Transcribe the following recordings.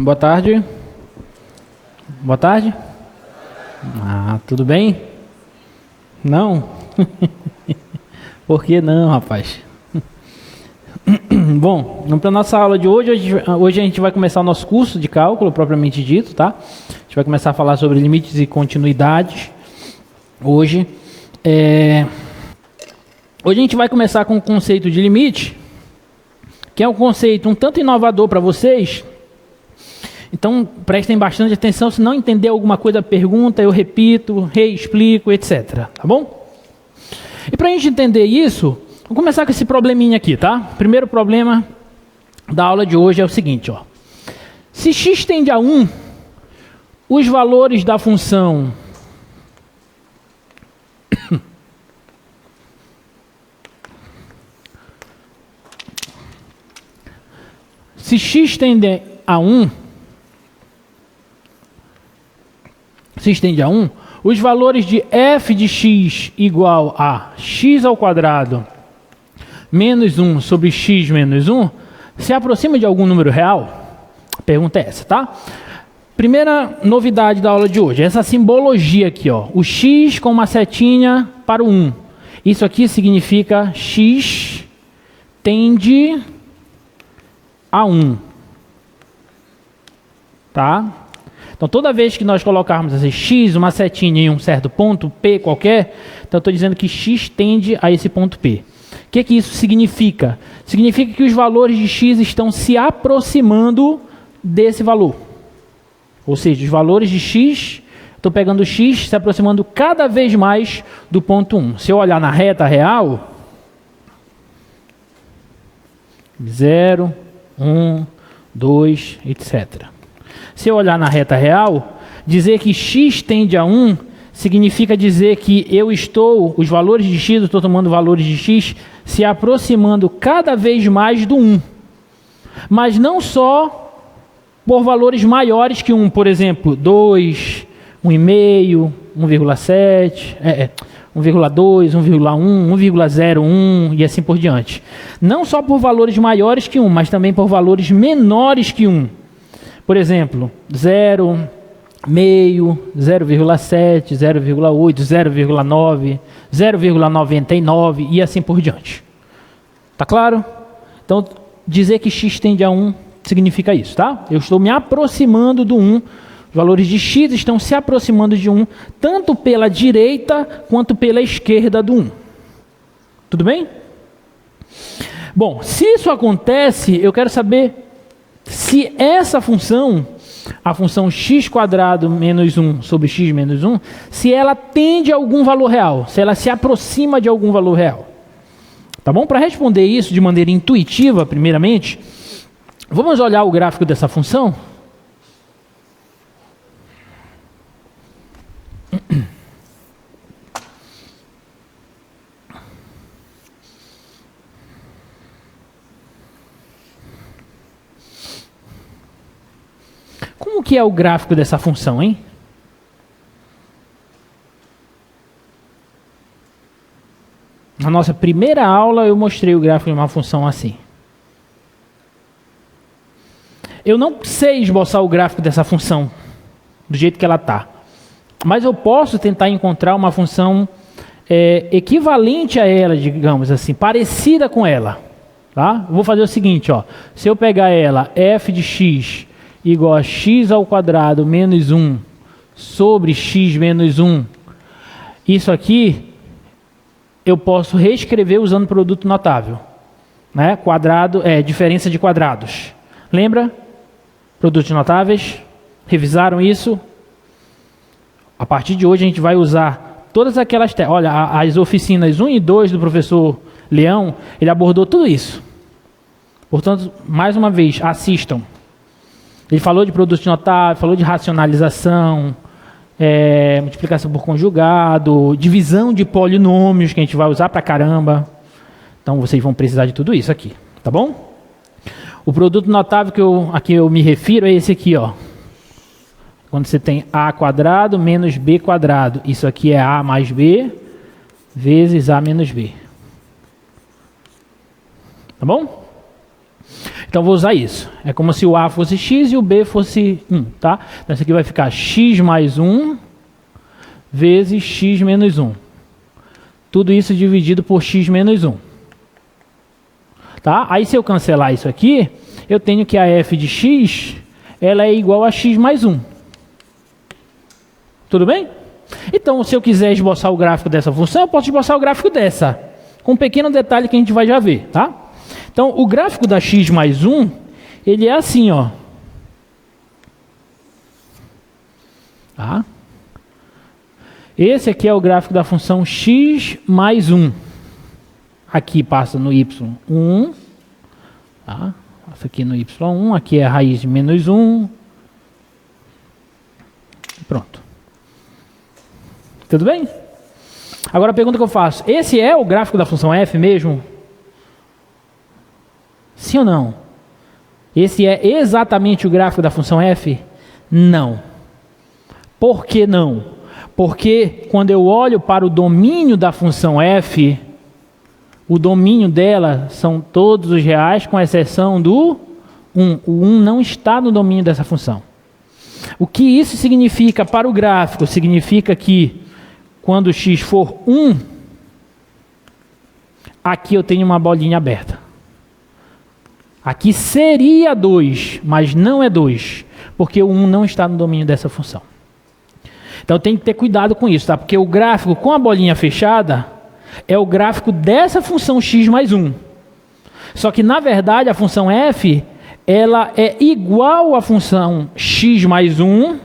Boa tarde. Boa tarde. Tudo bem? Não? Por que não, rapaz? Bom, para a nossa aula de hoje a gente vai começar o nosso curso de cálculo, propriamente dito, tá? A gente vai começar a falar sobre limites e continuidades. Hoje a gente vai começar com o conceito de limite, que é um conceito um tanto inovador para vocês. Então, prestem bastante atenção. Se não entender alguma coisa, pergunta, eu repito, reexplico, etc. Tá bom? E para a gente entender isso, vamos começar com esse probleminha aqui, tá? Primeiro problema da aula de hoje é o seguinte, ó. Se x tende a 1, os valores da função se x tende a 1, os valores de f de x igual a x ao quadrado menos 1 sobre x menos 1 se aproxima de algum número real? A pergunta é essa, tá? Primeira novidade da aula de hoje, essa simbologia aqui, ó, o x com uma setinha para o 1. Isso aqui significa x tende a 1. Tá? Então, toda vez que nós colocarmos esse x, uma setinha em um certo ponto, P qualquer, então eu estou dizendo que x tende a esse ponto P. O que isso significa? Significa que os valores de x estão se aproximando desse valor. Ou seja, os valores de x, estou pegando o x se aproximando cada vez mais do ponto 1. Se eu olhar na reta real, 0, 1, 2, etc. Se eu olhar na reta real, dizer que x tende a 1 significa dizer que os valores de x, eu estou tomando valores de x, se aproximando cada vez mais do 1. Mas não só por valores maiores que 1, por exemplo, 2, 1,5, 1,7, 1,2, 1,1, 1,01 e assim por diante. Não só por valores maiores que 1, mas também por valores menores que 1. Por exemplo, 0, meio, 0,7, 0,8, 0,9, 0,99 e assim por diante. Tá claro? Então, dizer que x tende a 1 significa isso, tá? Eu estou me aproximando do 1. Os valores de x estão se aproximando de 1, tanto pela direita quanto pela esquerda do 1. Tudo bem? Bom, se isso acontece, eu quero saber se essa função, a função x² menos 1 sobre x menos 1, se ela tende a algum valor real, se ela se aproxima de algum valor real. Tá bom? Para responder isso de maneira intuitiva, primeiramente, vamos olhar o gráfico dessa função. Como que é o gráfico dessa função, hein? Na nossa primeira aula eu mostrei o gráfico de uma função assim. Eu não sei esboçar o gráfico dessa função do jeito que ela está. Mas eu posso tentar encontrar uma função equivalente a ela, digamos assim, parecida com ela. Tá? Eu vou fazer o seguinte, ó. Se eu pegar ela, f de x igual a x ao quadrado menos 1 sobre x menos 1. Isso aqui eu posso reescrever usando produto notável. Né? Quadrado é diferença de quadrados. Lembra? Produtos notáveis. Revisaram isso? A partir de hoje a gente vai usar todas aquelas... Olha, as oficinas 1 e 2 do professor Leão, ele abordou tudo isso. Portanto, mais uma vez, assistam. Ele falou de produtos notáveis, falou de racionalização, multiplicação por conjugado, divisão de polinômios, que a gente vai usar pra caramba. Então, vocês vão precisar de tudo isso aqui, tá bom? O produto notável a que eu me refiro é esse aqui, ó. Quando você tem a² menos b². Isso aqui é a mais b vezes a menos b. Tá bom? Então vou usar isso. É como se o A fosse x e o B fosse 1, tá? Então isso aqui vai ficar x mais 1 vezes x menos 1. Tudo isso dividido por x menos 1. Tá? Aí se eu cancelar isso aqui, eu tenho que a f de x, ela é igual a x mais 1. Tudo bem? Então, se eu quiser esboçar o gráfico dessa função, eu posso esboçar o gráfico dessa. Com um pequeno detalhe que a gente vai já ver, tá? Então, o gráfico da x mais 1, ele é assim, ó. Tá? Esse aqui é o gráfico da função x mais 1. Aqui passa no y1. Tá? Passa aqui no y1. Aqui é a raiz de menos 1. Pronto. Tudo bem? Agora a pergunta que eu faço. Esse é o gráfico da função f mesmo? Sim ou não? Esse é exatamente o gráfico da função f? Não. Por que não? Porque quando eu olho para o domínio da função f, o domínio dela são todos os reais, com exceção do 1. O 1 não está no domínio dessa função. O que isso significa para o gráfico? Significa que quando x for 1, aqui eu tenho uma bolinha aberta. Aqui seria 2, mas não é 2, porque o 1 não está no domínio dessa função. Então tem que ter cuidado com isso, tá? Porque o gráfico com a bolinha fechada é o gráfico dessa função x mais 1. Só que, na verdade, a função f, ela é igual à função x mais 1,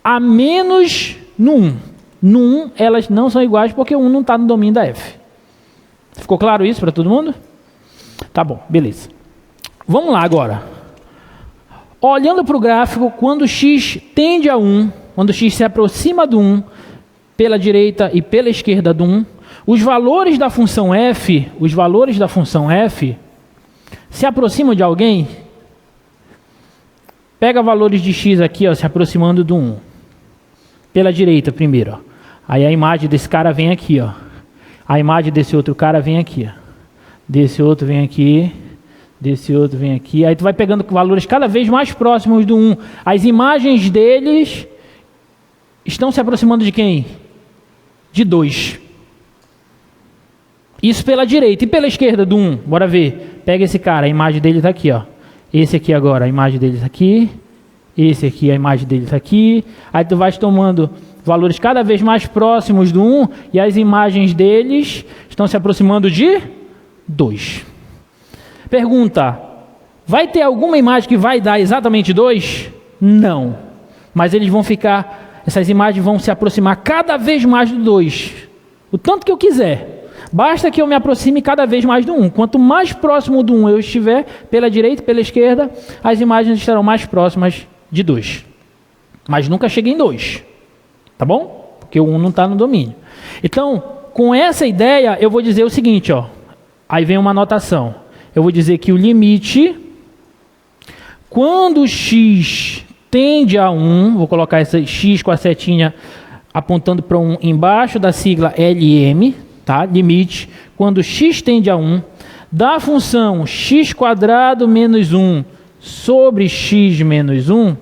a menos no 1. No 1, elas não são iguais porque o 1 não está no domínio da f. Ficou claro isso para todo mundo? Tá bom, beleza. Vamos lá agora. Olhando para o gráfico, quando x tende a 1, quando x se aproxima do 1, pela direita e pela esquerda do 1, os valores da função f, se aproximam de alguém. Pega valores de x aqui, ó, se aproximando do 1. Pela direita primeiro, ó. Aí a imagem desse cara vem aqui, ó. A imagem desse outro cara vem aqui, ó. Desse outro vem aqui. Desse outro vem aqui. Aí tu vai pegando valores cada vez mais próximos do 1. As imagens deles estão se aproximando de quem? De 2. Isso pela direita. E pela esquerda do 1? Bora ver. Pega esse cara, a imagem dele está aqui, ó. Esse aqui agora, a imagem dele está aqui. Esse aqui, a imagem dele está aqui. Aí tu vai tomando valores cada vez mais próximos do 1 e as imagens deles estão se aproximando de 2. Pergunta, vai ter alguma imagem que vai dar exatamente 2? Não. Mas eles vão ficar, essas imagens vão se aproximar cada vez mais do 2. O tanto que eu quiser. Basta que eu me aproxime cada vez mais do 1. Quanto mais próximo do 1 eu estiver, pela direita e pela esquerda, as imagens estarão mais próximas de 2. Mas nunca cheguei em 2. Tá bom? Porque o 1 não está no domínio. Então, com essa ideia, eu vou dizer o seguinte, ó. Aí vem uma anotação. Eu vou dizer que o limite, quando x tende a 1, vou colocar esse x com a setinha apontando para 1 embaixo da sigla LM, tá? Limite, quando x tende a 1, da função x² menos 1 sobre x menos 1,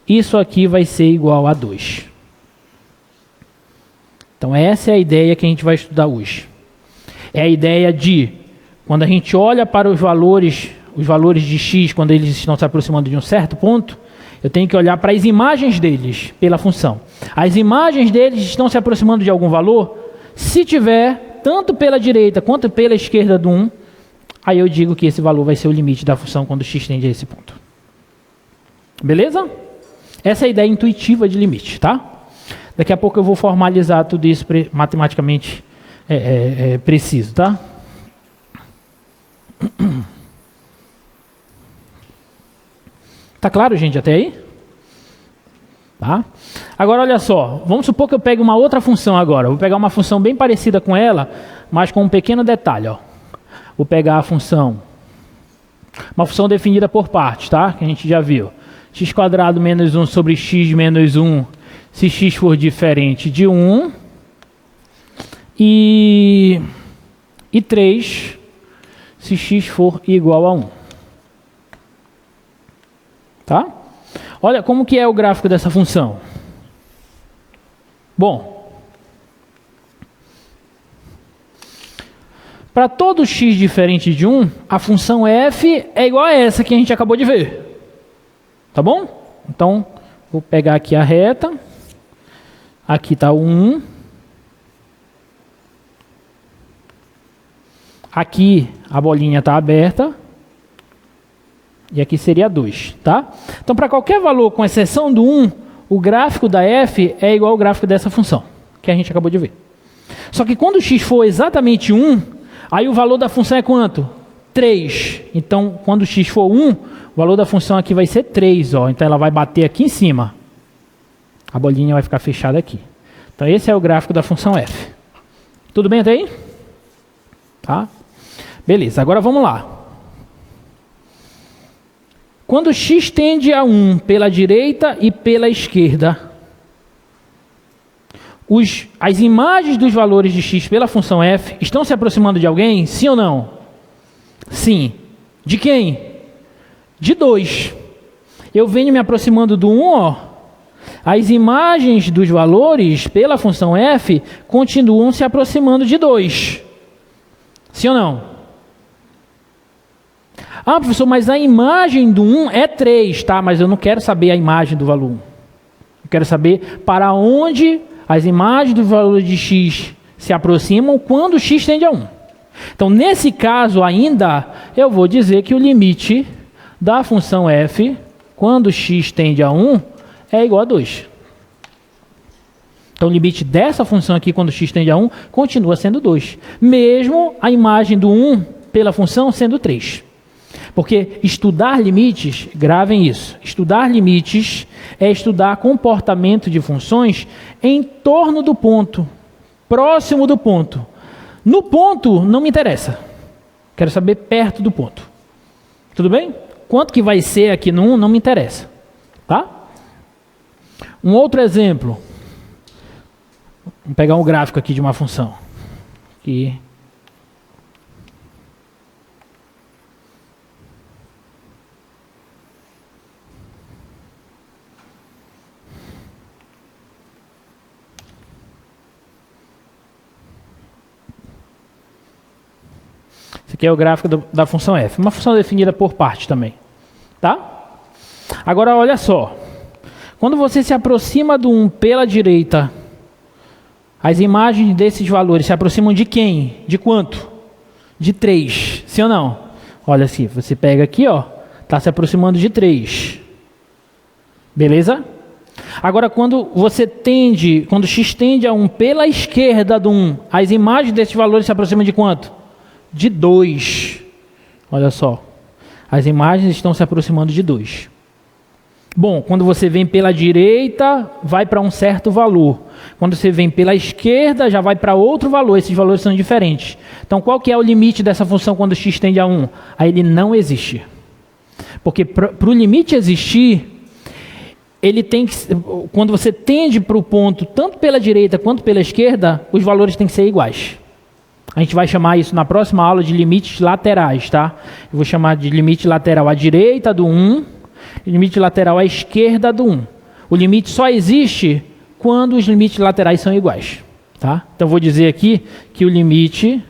isso aqui vai ser igual a 2. Então essa é a ideia que a gente vai estudar hoje. É a ideia de, quando a gente olha para os valores de x, quando eles estão se aproximando de um certo ponto, eu tenho que olhar para as imagens deles, pela função. As imagens deles estão se aproximando de algum valor? Se tiver, tanto pela direita quanto pela esquerda do 1, aí eu digo que esse valor vai ser o limite da função quando x tende a esse ponto. Beleza? Essa é a ideia intuitiva de limite, tá? Daqui a pouco eu vou formalizar tudo isso matematicamente preciso, tá? Tá claro, gente, até aí? Tá? Agora, olha só. Vamos supor que eu pegue uma outra função agora. Vou pegar uma função bem parecida com ela, mas com um pequeno detalhe, ó. Vou pegar a função, uma função definida por partes, tá? Que a gente já viu. x² menos 1 sobre x menos 1, se x for diferente de 1. E 3, se x for igual a 1. Tá? Olha como que é o gráfico dessa função. Bom, para todo x diferente de 1, a função f é igual a essa que a gente acabou de ver. Tá bom? Então, vou pegar aqui a reta. Aqui está o 1. Aqui a bolinha está aberta. E aqui seria 2, tá? Então, para qualquer valor, com exceção do 1, o gráfico da f é igual ao gráfico dessa função, que a gente acabou de ver. Só que quando x for exatamente 1, aí o valor da função é quanto? 3. Então, quando x for 1, o valor da função aqui vai ser 3. Ó. Então, ela vai bater aqui em cima. A bolinha vai ficar fechada aqui. Então, esse é o gráfico da função f. Tudo bem até aí? Tá? Beleza, agora vamos lá. Quando x tende a 1 pela direita e pela esquerda, as imagens dos valores de x pela função f estão se aproximando de alguém? Sim ou não? Sim. De quem? De 2. Eu venho me aproximando do 1, ó. As imagens dos valores pela função f continuam se aproximando de 2. Sim ou não? Ah, professor, mas a imagem do 1 é 3, tá? Mas eu não quero saber a imagem do valor 1. Eu quero saber para onde as imagens do valor de x se aproximam quando x tende a 1. Então, nesse caso ainda, eu vou dizer que o limite da função f, quando x tende a 1, é igual a 2. Então, o limite dessa função aqui, quando x tende a 1, continua sendo 2. Mesmo a imagem do 1 pela função sendo 3. Porque estudar limites, gravem isso, estudar limites é estudar comportamento de funções em torno do ponto, próximo do ponto. No ponto não me interessa, quero saber perto do ponto. Tudo bem? Quanto que vai ser aqui no 1 não me interessa. Tá? Um outro exemplo, vamos pegar um gráfico aqui de uma função. Aqui. Esse aqui é o gráfico da função f. Uma função definida por parte também. Tá? Agora, olha só. Quando você se aproxima do 1 pela direita, as imagens desses valores se aproximam de quem? De quanto? De 3. Sim ou não? Olha assim, você pega aqui, ó, está se aproximando de 3. Beleza? Agora, quando x tende a 1 pela esquerda do 1, as imagens desses valores se aproximam de quanto? De 2. Olha só. As imagens estão se aproximando de 2. Bom, quando você vem pela direita, vai para um certo valor. Quando você vem pela esquerda, já vai para outro valor. Esses valores são diferentes. Então, qual que é o limite dessa função quando x tende a 1? Aí ele não existe. Porque para o limite existir, ele tem que, quando você tende para o ponto, tanto pela direita quanto pela esquerda, os valores têm que ser iguais. A gente vai chamar isso na próxima aula de limites laterais, tá? Eu vou chamar de limite lateral à direita do 1, limite lateral à esquerda do 1. O limite só existe quando os limites laterais são iguais, tá? Então, vou dizer aqui que o limite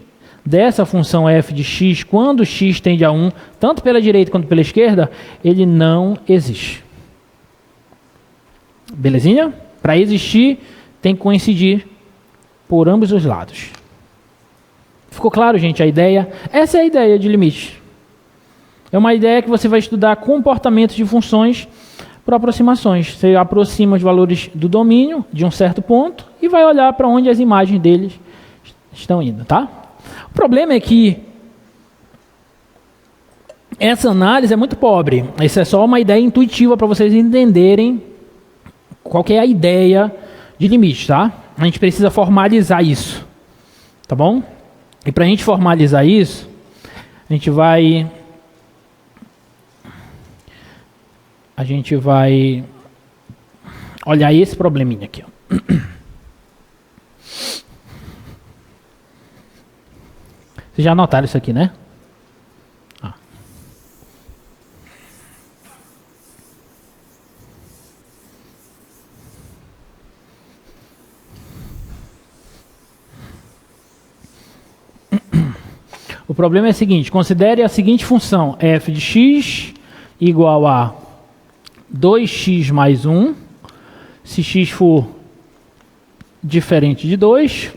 dessa função f de x, quando x tende a 1, tanto pela direita quanto pela esquerda, ele não existe. Belezinha? Para existir, tem que coincidir por ambos os lados. Ficou claro, gente, a ideia? Essa é a ideia de limite. É uma ideia que você vai estudar comportamentos de funções por aproximações. Você aproxima os valores do domínio de um certo ponto e vai olhar para onde as imagens deles estão indo, tá? O problema é que essa análise é muito pobre. Isso é só uma ideia intuitiva para vocês entenderem qual que é a ideia de limite, tá? A gente precisa formalizar isso, tá bom? E para a gente formalizar isso, a gente vai olhar esse probleminha aqui. Ó. Vocês já notaram isso aqui, né? O problema é o seguinte, considere a seguinte função, f de x igual a 2x mais 1, se x for diferente de 2,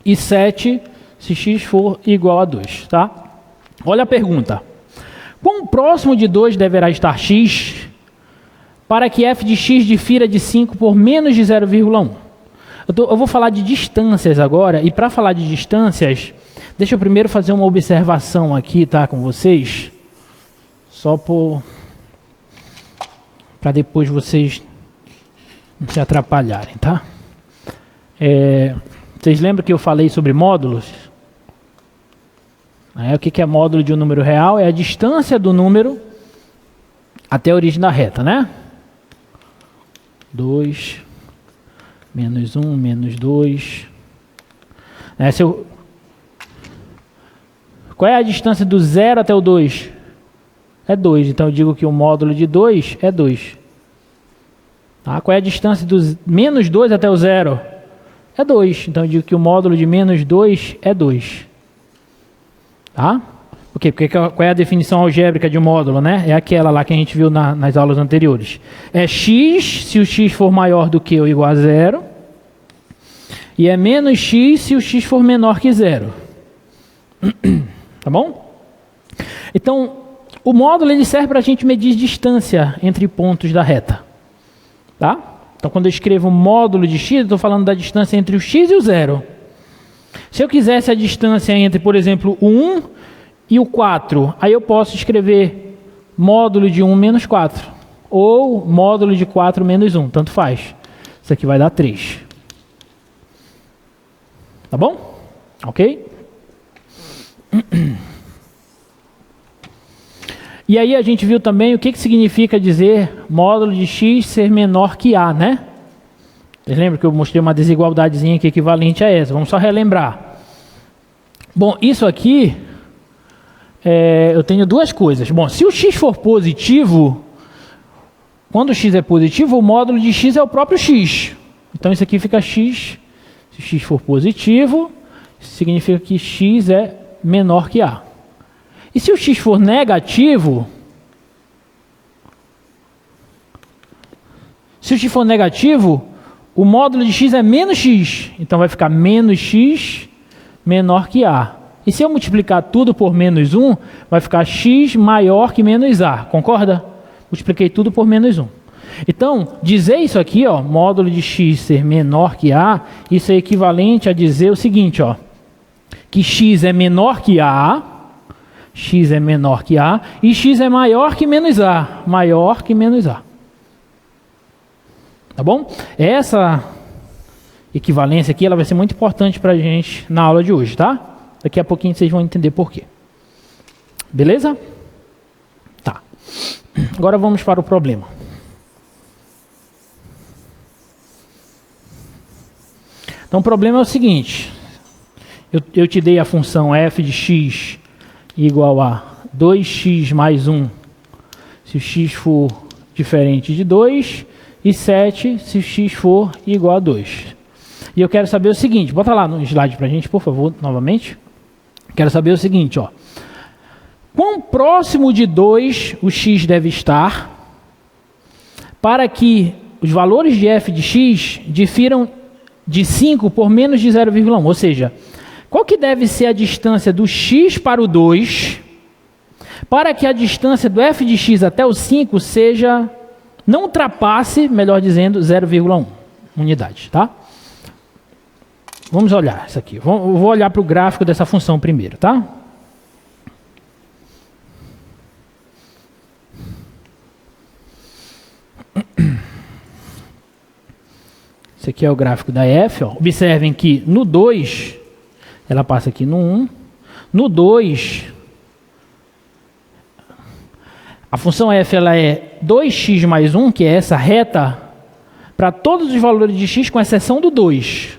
e 7 se x for igual a 2, tá? Olha a pergunta. Quão próximo de 2 deverá estar x para que f de x difira de 5 por menos de 0,1? Eu vou falar de distâncias agora, e para falar de distâncias, deixa eu primeiro fazer uma observação aqui, tá, com vocês, só para depois vocês não se atrapalharem, tá? Vocês lembram que eu falei sobre módulos? O que é módulo de um número real? É a distância do número até a origem da reta, né? 2, menos 1, menos 2. Qual é a distância do 0 até o 2? É 2, então eu digo que o módulo de 2 é 2. Tá? Qual é a distância do menos 2 até o 0? É 2, então eu digo que o módulo de menos 2 é 2. Tá? Por quê? Porque qual é a definição algébrica de um módulo, né? É aquela lá que a gente viu nas aulas anteriores. É x se o x for maior do que ou igual a 0. E é menos x se o x for menor que 0. Tá bom? Então, o módulo ele serve para a gente medir distância entre pontos da reta. Tá? Então, quando eu escrevo módulo de x, eu estou falando da distância entre o x e o 0. Se eu quisesse a distância entre, por exemplo, o 1 e o 4, aí eu posso escrever módulo de 1 menos 4. Ou módulo de 4 menos 1, tanto faz. Isso aqui vai dar 3. Tá bom? Ok? E aí a gente viu também o que significa dizer módulo de x ser menor que a, né? Vocês lembram que eu mostrei uma desigualdadezinha aqui equivalente a essa? Vamos só relembrar. Bom, isso aqui, eu tenho duas coisas. Bom, se o x for positivo, quando o x é positivo, o módulo de x é o próprio x. Então isso aqui fica x. Se x for positivo, significa que x é menor que a. E se o x for negativo, o módulo de x é menos x, então vai ficar menos x menor que a. E se eu multiplicar tudo por menos 1, vai ficar x maior que menos a, concorda? Multipliquei tudo por menos 1. Então, dizer isso aqui, ó, módulo de x ser menor que a, isso é equivalente a dizer o seguinte, ó, que x é menor que a, x é menor que a, e x é maior que menos a, maior que menos a. Tá bom? Essa equivalência aqui, ela vai ser muito importante para a gente na aula de hoje, tá? Daqui a pouquinho vocês vão entender por quê. Beleza? Tá. Agora vamos para o problema. Então o problema é o seguinte. Eu te dei a função f de x igual a 2x mais 1 se o x for diferente de 2 e 7 se o x for igual a 2. E eu quero saber o seguinte, bota lá no slide para a gente, por favor, novamente. Quero saber o seguinte, ó. Quão próximo de 2 o x deve estar para que os valores de f de x difiram de 5 por menos de 0,1, ou seja, qual que deve ser a distância do x para o 2 para que a distância do f de x até o 5 seja, não ultrapasse, melhor dizendo, 0,1 unidade, tá? Vamos olhar isso aqui. Eu vou olhar para o gráfico dessa função primeiro, tá? Esse aqui é o gráfico da f, ó. Observem que no 2, ela passa aqui no 1. No 2, a função f ela é 2x mais 1, que é essa reta, para todos os valores de x, com exceção do 2.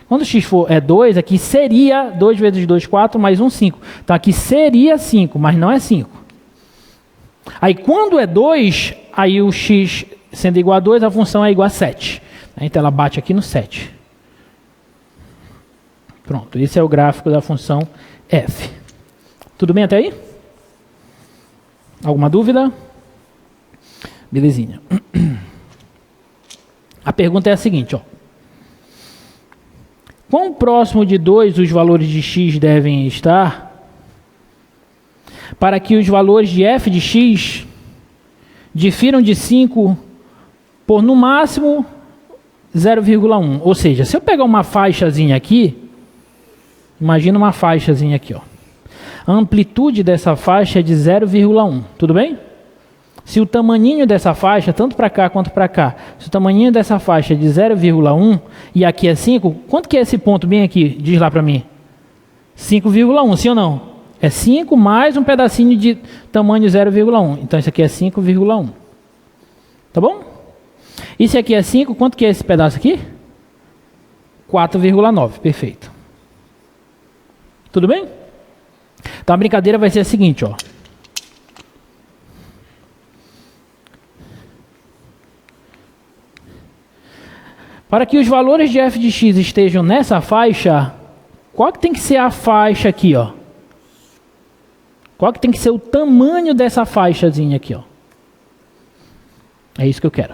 Quando x for 2, aqui seria 2 vezes 2, 4, mais 1, 5. Então aqui seria 5, mas não é 5. Aí quando é 2, aí o x sendo igual a 2, a função é igual a 7. Então ela bate aqui no 7. Pronto, esse é o gráfico da função f. Tudo bem até aí? Alguma dúvida? Belezinha. A pergunta é a seguinte, ó. Quão próximo de 2 os valores de x devem estar para que os valores de f de x difiram de 5 por no máximo 0,1? Ou seja, se eu pegar uma faixazinha aqui, imagina uma faixazinha aqui, ó. A amplitude dessa faixa é de 0,1, tudo bem? Se o tamaninho dessa faixa, tanto para cá quanto para cá, se o tamaninho dessa faixa é de 0,1 e aqui é 5, quanto que é esse ponto bem aqui? Diz lá para mim. 5,1, sim ou não? É 5 mais um pedacinho de tamanho 0,1. Então isso aqui é 5,1. Tá bom? E se aqui é 5, quanto que é esse pedaço aqui? 4,9, perfeito. Tudo bem? Então a brincadeira vai ser a seguinte, ó. Para que os valores de f de x estejam nessa faixa, qual que tem que ser a faixa aqui, ó? Qual que tem que ser o tamanho dessa faixazinha aqui, ó? É isso que eu quero.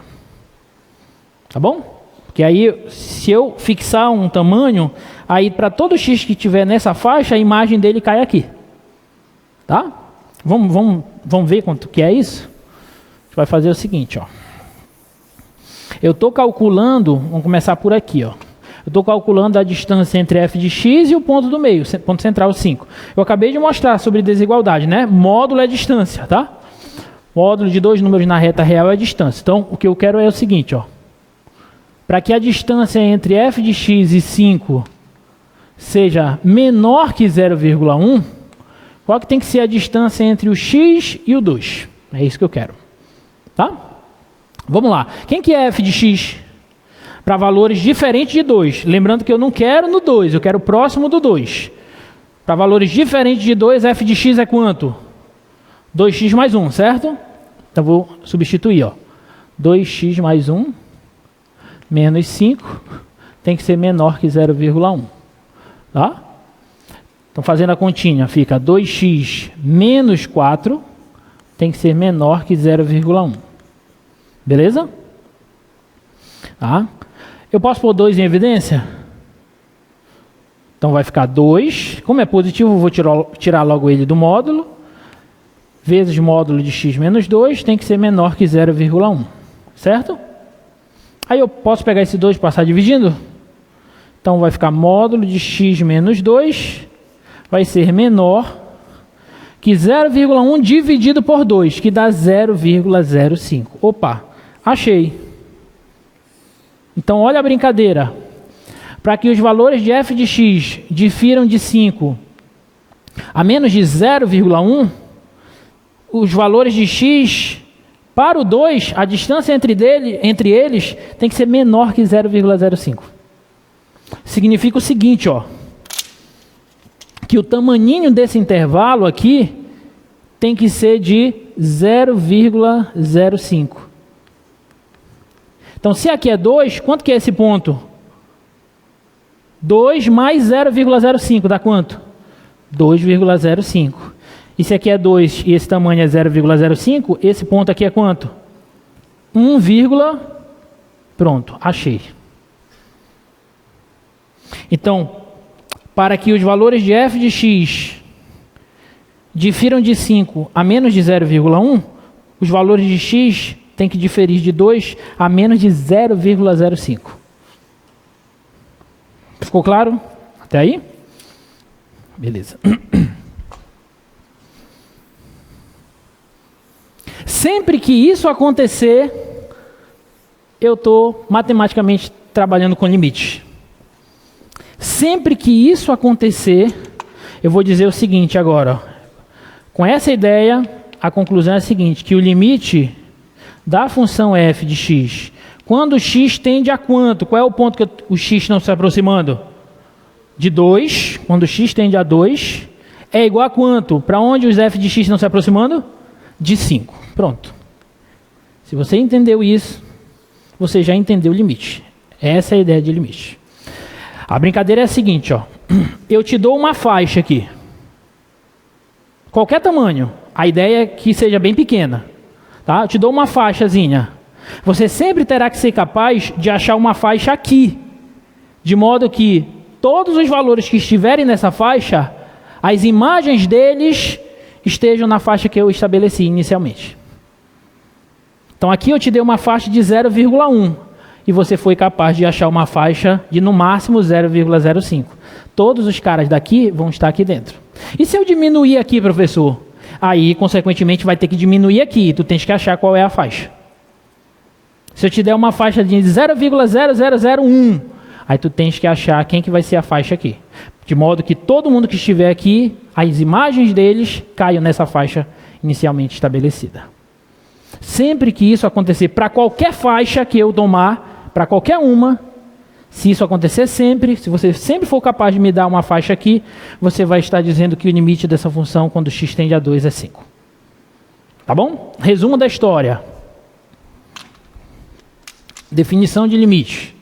Tá bom? Porque aí, se eu fixar um tamanho, aí para todo x que tiver nessa faixa, a imagem dele cai aqui. Tá? Vamos ver quanto que é isso? A gente vai fazer o seguinte, ó. Eu estou calculando, vamos começar por aqui, ó. Eu estou calculando a distância entre f de x e o ponto do meio, ponto central 5. Eu acabei de mostrar sobre desigualdade, né? Módulo é distância, tá? Módulo de 2 números na reta real é distância. Então, o que eu quero é o seguinte, ó. Para que a distância entre f de x e 5 seja menor que 0,1, qual que tem que ser a distância entre o x e o 2? É isso que eu quero. Tá? Vamos lá. Quem que é f de x? Para valores diferentes de 2. Lembrando que eu não quero no 2, eu quero próximo do 2. Para valores diferentes de 2, f de x é quanto? 2x mais 1, certo? Então vou substituir, ó. 2x mais 1 menos 5 tem que ser menor que 0,1. Tá? Então fazendo a continha, fica 2x menos 4 tem que ser menor que 0,1. Beleza? Tá? Eu posso pôr 2 em evidência? Então vai ficar 2. Como é positivo, eu vou tirar logo ele do módulo. Vezes módulo de x menos 2 tem que ser menor que 0,1. Certo? Aí eu posso pegar esse 2 e passar dividindo? Então vai ficar módulo de x menos 2 vai ser menor que 0,1 dividido por 2, que dá 0,05. Opa, achei. Então olha a brincadeira. Para que os valores de f de x difiram de 5 a menos de 0,1, os valores de x para o 2, a distância entre eles tem que ser menor que 0,05. Significa o seguinte, ó, que o tamaninho desse intervalo aqui tem que ser de 0,05. Então, se aqui é 2, quanto que é esse ponto? 2 mais 0,05 dá quanto? 2,05. E se aqui é 2 e esse tamanho é 0,05, esse ponto aqui é quanto? 1, pronto, achei. Então, para que os valores de f de x difiram de 5 a menos de 0,1, os valores de x têm que diferir de 2 a menos de 0,05. Ficou claro? Até aí? Beleza. Sempre que isso acontecer, eu estou matematicamente trabalhando com limite. Sempre que isso acontecer, eu vou dizer o seguinte agora. Ó. Com essa ideia, a conclusão é a seguinte, que o limite da função f de x, quando o x tende a quanto? Qual é o ponto que o x não se aproximando? De 2. Quando o x tende a 2, é igual a quanto? Para onde os f de x estão se aproximando? De 5. Pronto. Se você entendeu isso, você já entendeu o limite. Essa é a ideia de limite. A brincadeira é a seguinte, ó. Eu te dou uma faixa aqui. Qualquer tamanho. A ideia é que seja bem pequena. Tá? Eu te dou uma faixazinha. Você sempre terá que ser capaz de achar uma faixa aqui. De modo que todos os valores que estiverem nessa faixa, as imagens deles estejam na faixa que eu estabeleci inicialmente. Então aqui eu te dei uma faixa de 0,1 e você foi capaz de achar uma faixa de no máximo 0,05. Todos os caras daqui vão estar aqui dentro. E se eu diminuir aqui, professor? Aí, consequentemente, vai ter que diminuir aqui. Tu tens que achar qual é a faixa. Se eu te der uma faixa de 0,0001, aí tu tens que achar quem que vai ser a faixa aqui. De modo que todo mundo que estiver aqui, as imagens deles caiam nessa faixa inicialmente estabelecida. Sempre que isso acontecer, para qualquer faixa que eu tomar, para qualquer uma, se isso acontecer sempre, se você sempre for capaz de me dar uma faixa aqui, você vai estar dizendo que o limite dessa função, quando x tende a 2, é 5. Tá bom? Resumo da história. Definição de limite.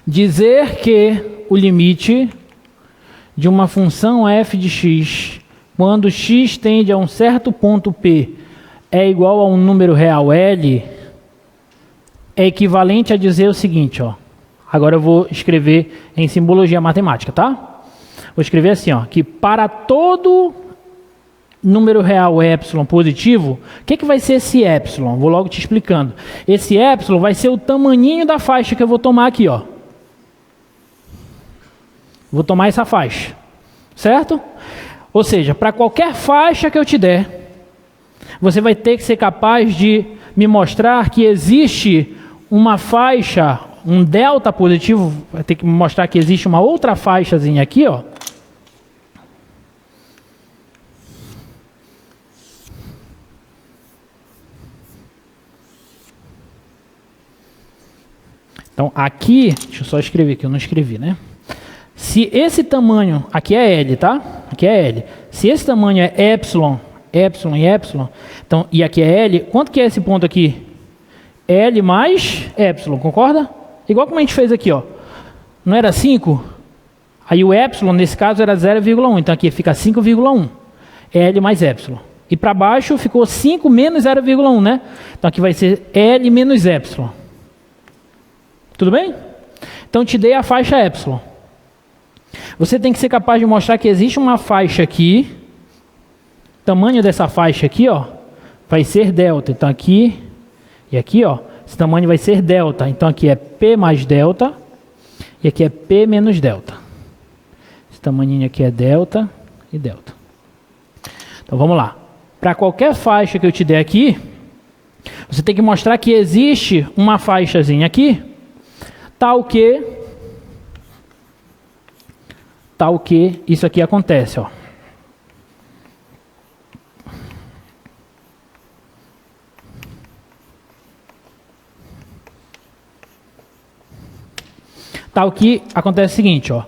Dizer que o limite de uma função f de x, quando x tende a um certo ponto P, é igual a um número real L, é equivalente a dizer o seguinte, ó. Agora eu vou escrever em simbologia matemática, tá? Vou escrever assim, ó, que para todo número real epsilon positivo, o que vai ser esse epsilon? Vou logo te explicando. Esse epsilon vai ser o tamaninho da faixa que eu vou tomar aqui, ó. Vou tomar essa faixa, certo? Ou seja, para qualquer faixa que eu te der, você vai ter que ser capaz de me mostrar que existe uma faixa, um delta positivo, vai ter que me mostrar que existe uma outra faixazinha aqui, ó. Então aqui, deixa eu só escrever aqui, eu não escrevi, né? Se esse tamanho, aqui é L, tá? Aqui é L. Se esse tamanho é epsilon, epsilon e epsilon, então, e aqui é L, quanto que é esse ponto aqui? L mais epsilon, concorda? Igual como a gente fez aqui, ó. Não era 5? Aí o epsilon, nesse caso, era 0,1. Então aqui fica 5,1. L mais epsilon. E para baixo ficou 5 menos 0,1, né? Então aqui vai ser L menos epsilon. Tudo bem? Então te dei a faixa epsilon. Você tem que ser capaz de mostrar que existe uma faixa aqui. O tamanho dessa faixa aqui, ó, vai ser delta. Então aqui e aqui, ó, esse tamanho vai ser delta. Então aqui é P mais delta e aqui é P menos delta. Esse tamanhinho aqui é delta e delta. Então vamos lá. Para qualquer faixa que eu te der aqui, você tem que mostrar que existe uma faixazinha aqui, tal que isso aqui acontece, ó. Tal que acontece o seguinte, ó.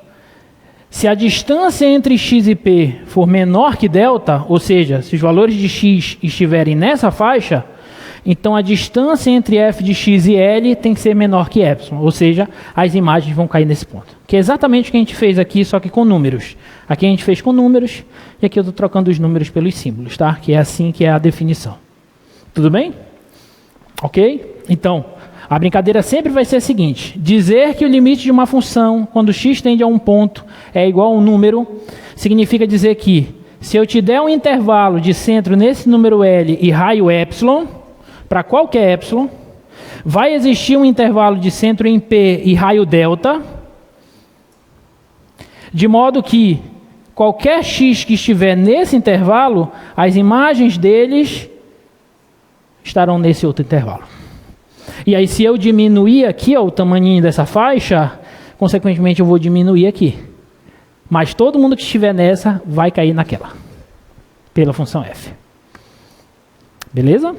Se a distância entre x e p for menor que delta, ou seja, se os valores de x estiverem nessa faixa, então a distância entre f de x e L tem que ser menor que epsilon, ou seja, as imagens vão cair nesse ponto. Que é exatamente o que a gente fez aqui, só que com números. Aqui a gente fez com números, e aqui eu estou trocando os números pelos símbolos, tá? Que é assim que é a definição. Tudo bem? Ok? Então, a brincadeira sempre vai ser a seguinte: dizer que o limite de uma função, quando x tende a um ponto, é igual a um número, significa dizer que, se eu te der um intervalo de centro nesse número L e raio epsilon, para qualquer epsilon, vai existir um intervalo de centro em P e raio delta, de modo que qualquer x que estiver nesse intervalo, as imagens deles estarão nesse outro intervalo. E aí, se eu diminuir aqui, ó, o tamanhinho dessa faixa, consequentemente eu vou diminuir aqui. Mas todo mundo que estiver nessa vai cair naquela, pela função f. Beleza?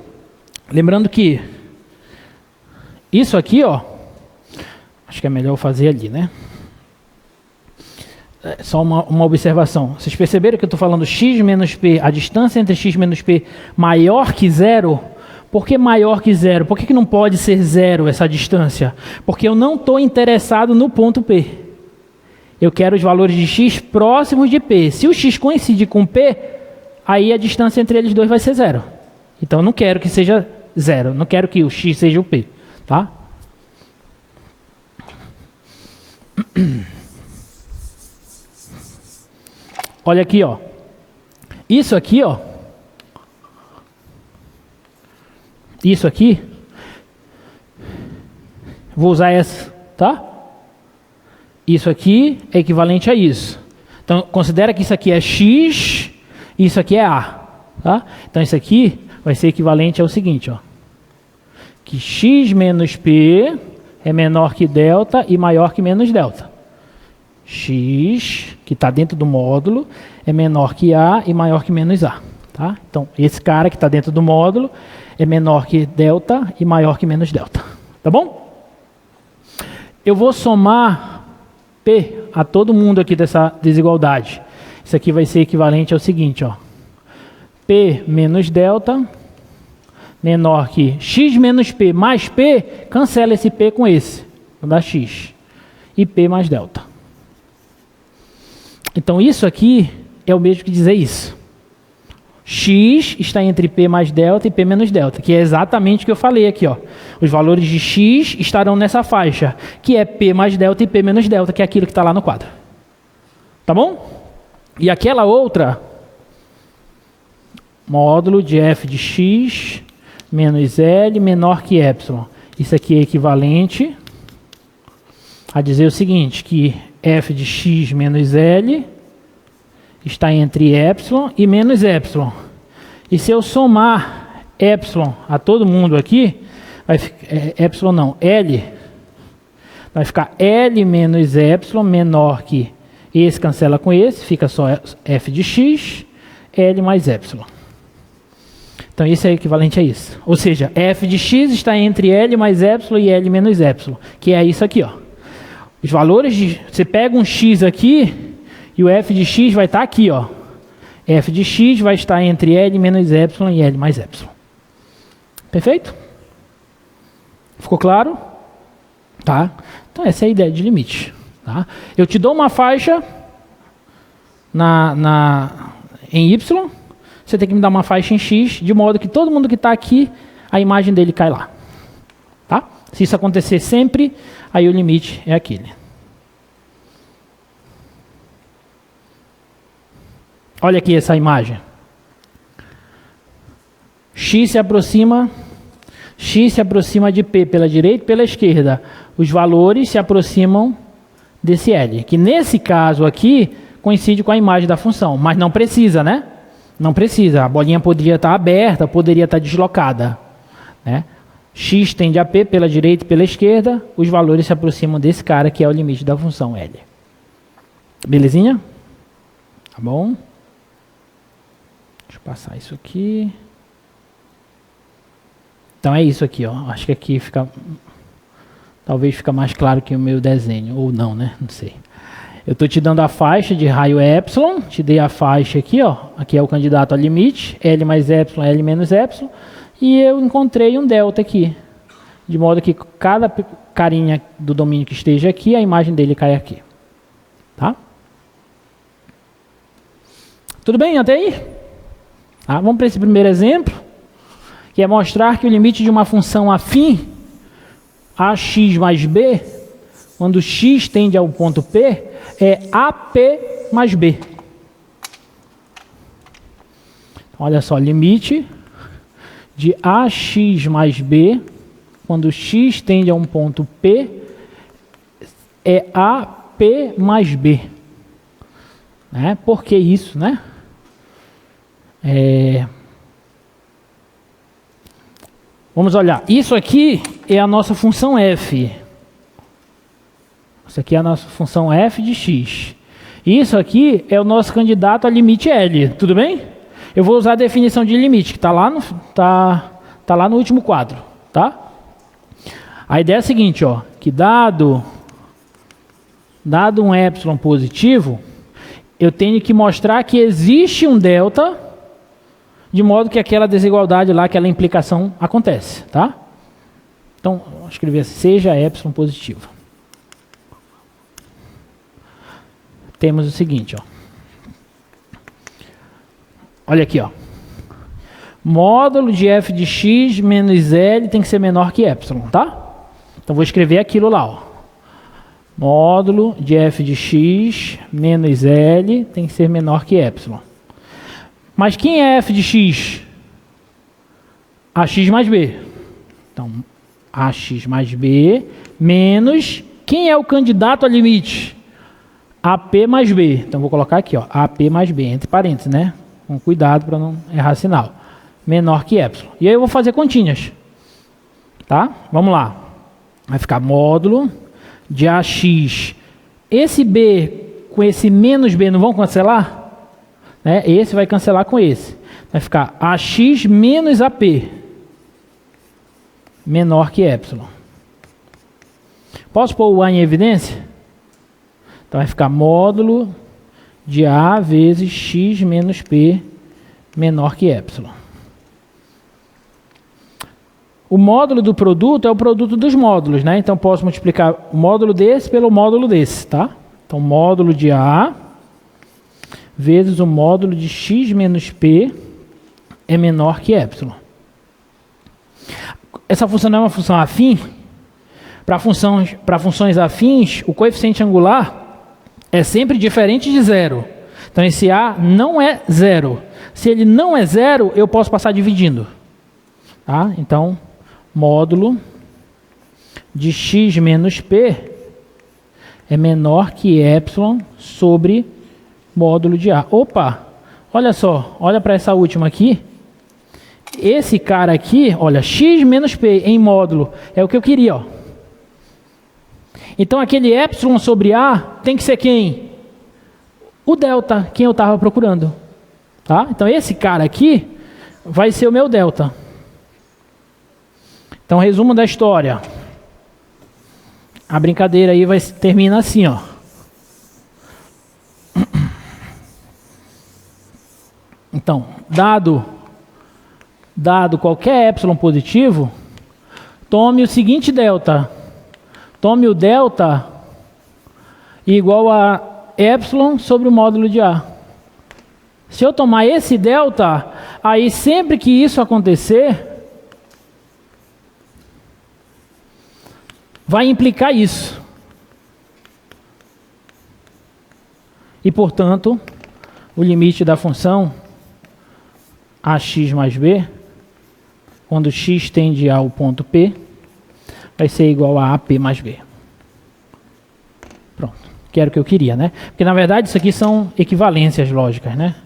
Lembrando que isso aqui, ó, acho que é melhor eu fazer ali, né? Só uma observação. Vocês perceberam que eu estou falando x menos p, a distância entre x menos p maior que zero? Por que maior que zero? Por que não pode ser zero essa distância? Porque eu não estou interessado no ponto P. Eu quero os valores de x próximos de P. Se o x coincidir com P, aí a distância entre eles dois vai ser zero. Então eu não quero que seja zero. Não quero que o x seja o P. Tá? Olha aqui, ó. Isso aqui, ó. Isso aqui, vou usar essa, tá? Isso aqui é equivalente a isso. Então, considera que isso aqui é x, e isso aqui é a, tá? Então, isso aqui vai ser equivalente ao seguinte, ó. Que x menos p é menor que delta e maior que menos delta. X, que está dentro do módulo, é menor que a e maior que menos a. Tá? Então, esse cara que está dentro do módulo é menor que delta e maior que menos delta. Tá bom? Eu vou somar P a todo mundo aqui dessa desigualdade. Isso aqui vai ser equivalente ao seguinte, ó. P menos delta menor que x menos P mais P, cancela esse P com esse, vai dar x. E P mais delta. Então, isso aqui é o mesmo que dizer isso. X está entre P mais delta e P menos delta, que é exatamente o que eu falei aqui, ó. Os valores de X estarão nessa faixa, que é P mais delta e P menos delta, que é aquilo que está lá no quadro. Tá bom? E aquela outra, módulo de f de x menos L menor que epsilon. Isso aqui é equivalente a dizer o seguinte, que f de x menos L está entre epsilon e menos epsilon. E se eu somar epsilon a todo mundo aqui, vai ficar, epsilon não, L, vai ficar L menos epsilon menor que esse cancela com esse, fica só f de x, L mais epsilon. Então isso é equivalente a isso. Ou seja, f de x está entre L mais epsilon e L menos epsilon, que é isso aqui, ó. Os valores de... Você pega um x aqui... E o f de x vai estar aqui, ó. F de x vai estar entre L menos epsilon e L mais epsilon. Perfeito? Ficou claro? Tá? Então essa é a ideia de limite. Tá? Eu te dou uma faixa em y, você tem que me dar uma faixa em x, de modo que todo mundo que está aqui, a imagem dele cai lá. Tá? Se isso acontecer sempre, aí o limite é aquele. Olha aqui essa imagem. X se aproxima de P pela direita e pela esquerda. Os valores se aproximam desse L, que nesse caso aqui coincide com a imagem da função, mas não precisa, né? Não precisa. A bolinha poderia estar aberta, poderia estar deslocada, né? X tende a P pela direita e pela esquerda, os valores se aproximam desse cara que é o limite da função L. Belezinha? Tá bom? Deixa eu passar isso aqui. Então é isso aqui, ó. Acho que aqui fica... Talvez fica mais claro que o meu desenho. Ou não, né? Não sei. Eu estou te dando a faixa de raio epsilon. Te dei a faixa aqui, ó. Aqui é o candidato ao limite. L mais epsilon, L menos epsilon. E eu encontrei um delta aqui. De modo que cada carinha do domínio que esteja aqui, a imagem dele cai aqui. Tá? Tudo bem até aí? Ah, vamos para esse primeiro exemplo, que é mostrar que o limite de uma função afim ax mais b, quando x tende ao ponto P, é AP mais B. Olha só, limite de ax mais b, quando x tende a um ponto P, é AP mais B. Né? Por que isso, né? Vamos olhar. Isso aqui é a nossa função f. Isso aqui é a nossa função f de x. Isso aqui é o nosso candidato a limite L. Tudo bem? Eu vou usar a definição de limite, que está lá no... Tá Está lá no último quadro, tá? A ideia é a seguinte, ó, que dado um epsilon positivo, eu tenho que mostrar que existe um delta, de modo que aquela desigualdade lá, aquela implicação acontece, tá? Então, vou escrever assim, seja epsilon positivo. Temos o seguinte, ó. Olha aqui, ó. Módulo de f de x menos L tem que ser menor que epsilon, tá? Então, vou escrever aquilo lá, ó. Módulo de f de x menos L tem que ser menor que epsilon. Mas quem é f de x? Ax mais b. Então, ax mais b menos... Quem é o candidato a limite? AP mais b. Então, vou colocar aqui, ó, AP mais b, entre parênteses, né? Com cuidado para não errar sinal. Menor que epsilon. E aí eu vou fazer continhas. Tá? Vamos lá. Vai ficar módulo de AX. Esse B com esse menos B não vão cancelar? Né? Esse vai cancelar com esse. Vai ficar AX menos AP. Menor que epsilon. Posso pôr o A em evidência? Então vai ficar módulo de A vezes X menos P menor que epsilon. O módulo do produto é o produto dos módulos, né? Então posso multiplicar o módulo desse pelo módulo desse, tá? Então módulo de A vezes o módulo de X menos P é menor que epsilon. Essa função não é uma função afim? Para funções afins, o coeficiente angular é sempre diferente de zero. Então esse A não é zero. Se ele não é zero, eu posso passar dividindo. Tá? Então, módulo de x menos p é menor que epsilon sobre módulo de A. Opa! Olha só, olha para essa última aqui. Esse cara aqui, olha, x menos p em módulo, é o que eu queria, ó. Então aquele epsilon sobre A tem que ser quem? O delta, quem eu estava procurando. Tá? Então esse cara aqui vai ser o meu delta. Então resumo da história. A brincadeira aí termina assim, ó. Então, dado qualquer epsilon positivo, tome o seguinte delta. Tome o delta igual a epsilon sobre o módulo de A. Se eu tomar esse delta, aí sempre que isso acontecer, vai implicar isso. E, portanto, o limite da função ax mais b, quando x tende ao ponto P, vai ser igual a AP mais B. Pronto. Que era o que eu queria, né? Porque, na verdade, isso aqui são equivalências lógicas, né?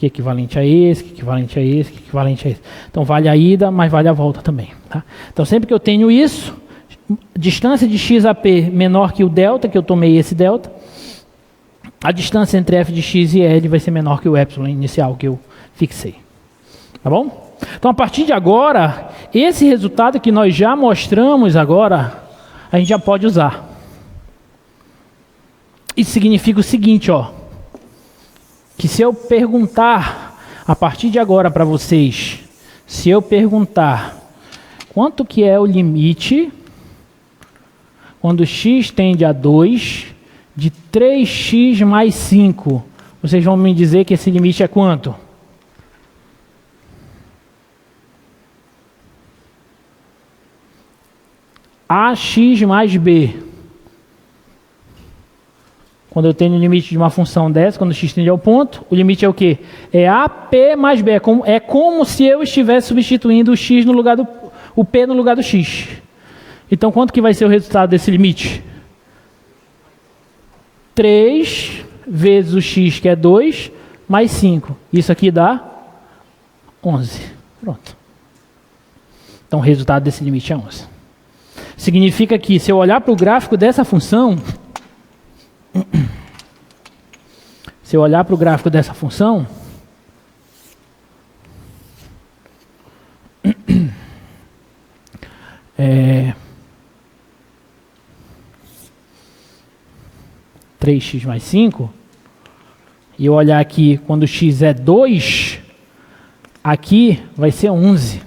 Que é equivalente a esse, que é equivalente a esse, que é equivalente a esse. Então, vale a ida, mas vale a volta também. Tá? Então, sempre que eu tenho isso, distância de x a P menor que o delta, que eu tomei esse delta, a distância entre f de x e L vai ser menor que o epsilon inicial que eu fixei. Tá bom? Então, a partir de agora, esse resultado que nós já mostramos agora, a gente já pode usar. Isso significa o seguinte, ó, que se eu perguntar, a partir de agora para vocês, se eu perguntar quanto que é o limite, quando x tende a 2, de 3x mais 5, vocês vão me dizer que esse limite é quanto? Ax mais b. Quando eu tenho o limite de uma função dessa, quando x tende ao ponto, o limite é o quê? É AP mais b. É como se eu estivesse substituindo o x no lugar o p no lugar do x. Então, quanto que vai ser o resultado desse limite? 3 vezes o x, que é 2, mais 5. Isso aqui dá 11. Pronto. Então, o resultado desse limite é 11. Significa que, se eu olhar para o gráfico dessa função, 3x mais 5, e eu olhar aqui, quando x é 2, aqui vai ser 11.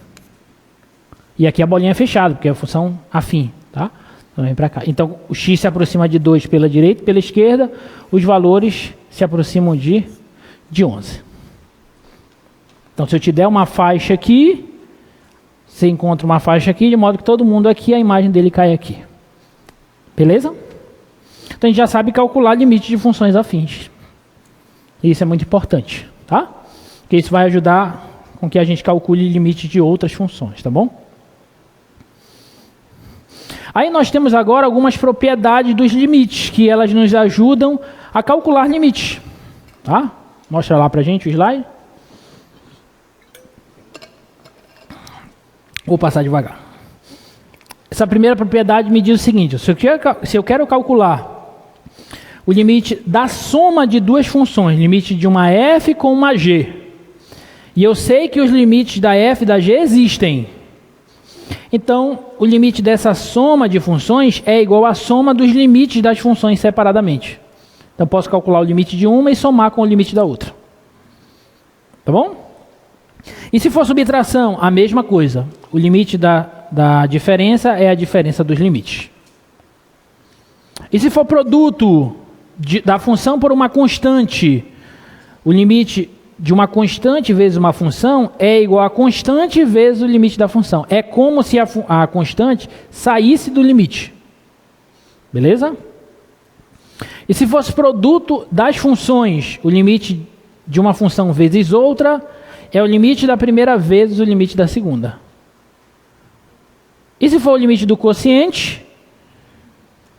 E aqui a bolinha é fechada, porque é a função afim, tá? Então vem para cá. Então o x se aproxima de 2 pela direita e pela esquerda, os valores se aproximam de 11. Então se eu te der uma faixa aqui, você encontra uma faixa aqui, de modo que todo mundo aqui, a imagem dele cai aqui. Beleza? Então a gente já sabe calcular limite de funções afins. Isso é muito importante, tá? Porque isso vai ajudar com que a gente calcule limite de outras funções, tá bom? Aí nós temos agora algumas propriedades dos limites, que elas nos ajudam a calcular limites, tá? Mostra lá pra gente o slide. Vou passar devagar. Essa primeira propriedade me diz o seguinte: se eu quero calcular o limite da soma de duas funções, limite de uma f com uma g, e eu sei que os limites da f e da g existem, então o limite dessa soma de funções é igual à soma dos limites das funções separadamente. Então posso calcular o limite de uma e somar com o limite da outra. Tá bom? E se for subtração, a mesma coisa. O limite da diferença é a diferença dos limites. E se for produto da função por uma constante, o limite de uma constante vezes uma função é igual a constante vezes o limite da função. É como se a constante saísse do limite. Beleza? E se fosse produto das funções, o limite de uma função vezes outra é o limite da primeira vezes o limite da segunda. E se for o limite do quociente,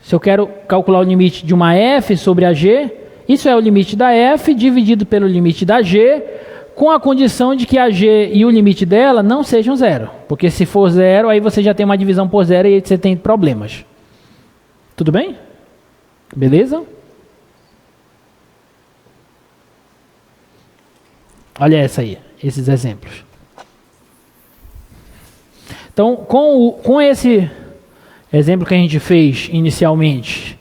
se eu quero calcular o limite de uma f sobre a g, isso é o limite da f dividido pelo limite da g, com a condição de que a g e o limite dela não sejam zero. Porque se for zero, aí você já tem uma divisão por zero e aí você tem problemas. Tudo bem? Beleza? Olha essa aí, esses exemplos. Então, com esse exemplo que a gente fez inicialmente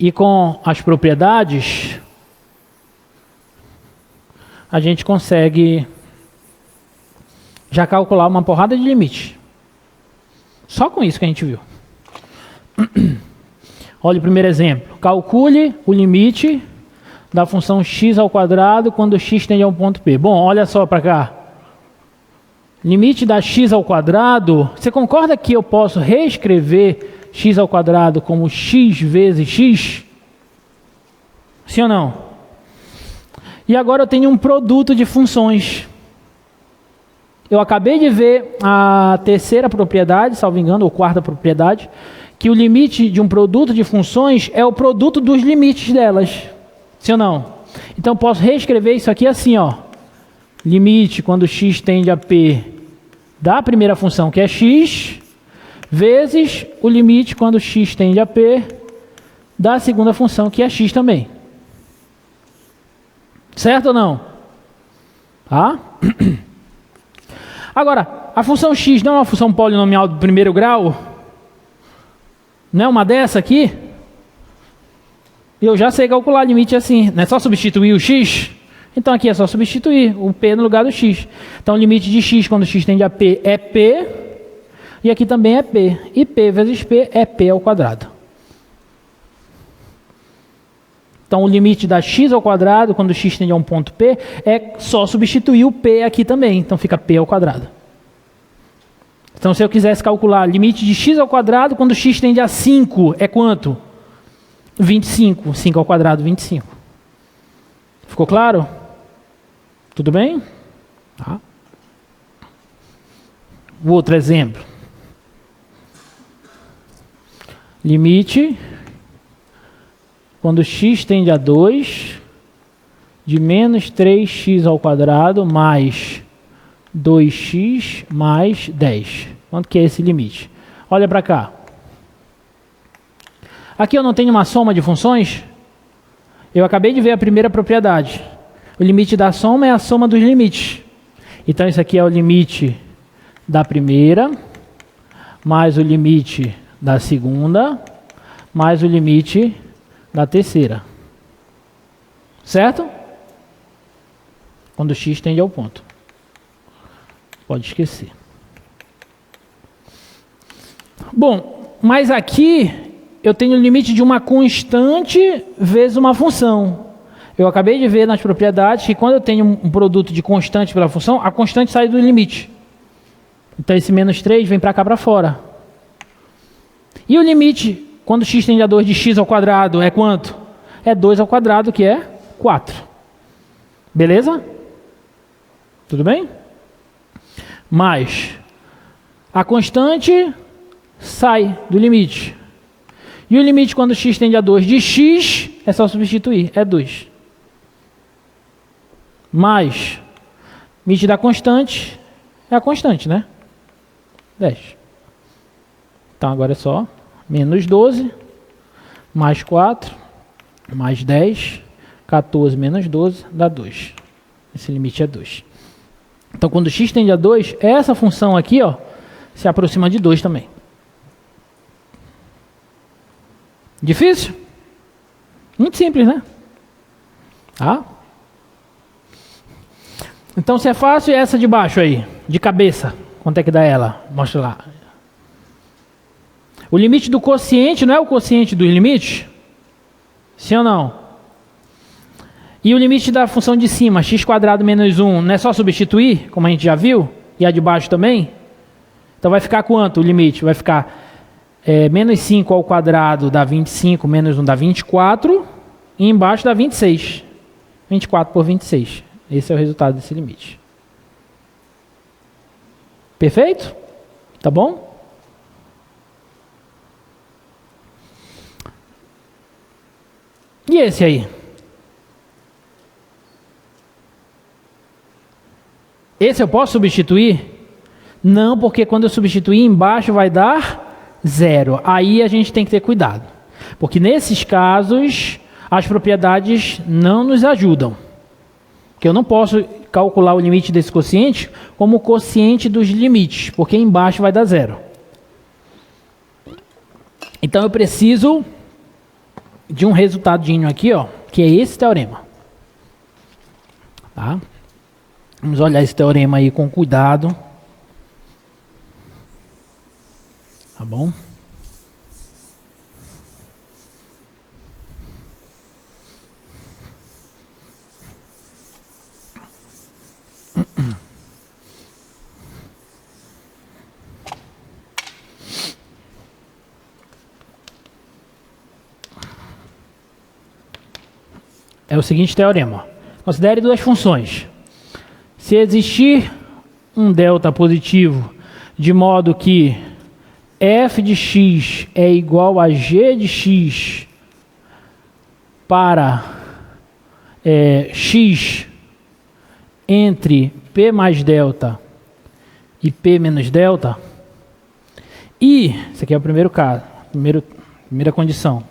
e com as propriedades, a gente consegue já calcular uma porrada de limite. Só com isso que a gente viu. Olha o primeiro exemplo. Calcule o limite da função x ao quadrado quando x tende a um ponto P. Bom, olha só para cá. Limite da x ao quadrado, você concorda que eu posso reescrever x ao quadrado como x vezes x? Sim ou não? E agora eu tenho um produto de funções. Eu acabei de ver a terceira propriedade, salvo engano, ou quarta propriedade, que o limite de um produto de funções é o produto dos limites delas. Sim ou não? Então eu posso reescrever isso aqui assim, ó. Limite quando x tende a P da primeira função, que é x, vezes o limite quando x tende a P da segunda função, que é x também. Certo ou não? Tá? Agora, a função x não é uma função polinomial do primeiro grau? Não é uma dessa aqui? Eu já sei calcular o limite assim. Não é só substituir o x? Então aqui é só substituir o P no lugar do x. Então o limite de x quando x tende a P é P. E aqui também é P. E P vezes P é P ao quadrado. Então o limite da x ao quadrado quando x tende a um ponto P é só substituir o P aqui também. Então fica P ao quadrado. Então se eu quisesse calcular limite de x ao quadrado quando x tende a 5 é quanto? 25. 5 ao quadrado, 25. Ficou claro? Tudo bem? Tá. O outro exemplo. Limite quando x tende a 2 de menos 3x ao quadrado mais 2x mais 10. Quanto que é esse limite? Olha para cá. Aqui eu não tenho uma soma de funções? Eu acabei de ver a primeira propriedade. O limite da soma é a soma dos limites. Então isso aqui é o limite da primeira, mais o limite da segunda, mais o limite da terceira. Certo? Quando x tende ao ponto. Pode esquecer. Bom, mas aqui eu tenho o limite de uma constante vezes uma função. Eu acabei de ver nas propriedades que quando eu tenho um produto de constante pela função, a constante sai do limite. Então esse menos 3 vem para cá para fora. E o limite, quando x tende a 2 de x ao quadrado, é quanto? É 2 ao quadrado, que é 4. Beleza? Tudo bem? Mas a constante sai do limite. E o limite quando x tende a 2 de x, é só substituir, é 2. Mais limite da constante, é a constante, né? 10. Então agora é só menos 12, mais 4, mais 10, 14 menos 12, dá 2. Esse limite é 2. Então quando x tende a 2, essa função aqui, ó, se aproxima de 2 também. Difícil? Muito simples, né? Tá? Então se é fácil, é essa de baixo aí, de cabeça. Quanto é que dá ela? Mostra lá. O limite do quociente não é o quociente dos limites? Sim ou não? E o limite da função de cima, x² menos 1, não é só substituir, como a gente já viu? E a de baixo também? Então vai ficar quanto o limite? Vai ficar menos 5 ao quadrado dá 25, menos 1 dá 24, e embaixo dá 26. 24 por 26. Esse é o resultado desse limite. Perfeito? Tá bom? E esse aí? Esse eu posso substituir? Não, porque quando eu substituir embaixo vai dar 0. Aí a gente tem que ter cuidado. Porque nesses casos, as propriedades não nos ajudam. Porque eu não posso calcular o limite desse quociente como o quociente dos limites, porque embaixo vai dar 0. Então eu preciso de um resultadinho aqui, ó, que é esse teorema. Tá? Vamos olhar esse teorema aí com cuidado. Tá bom? É o seguinte teorema. Considere duas funções. Se existir um delta positivo, de modo que f de x é igual a g de x para x entre p mais delta e p menos delta, e, esse aqui é o primeiro caso, primeira condição,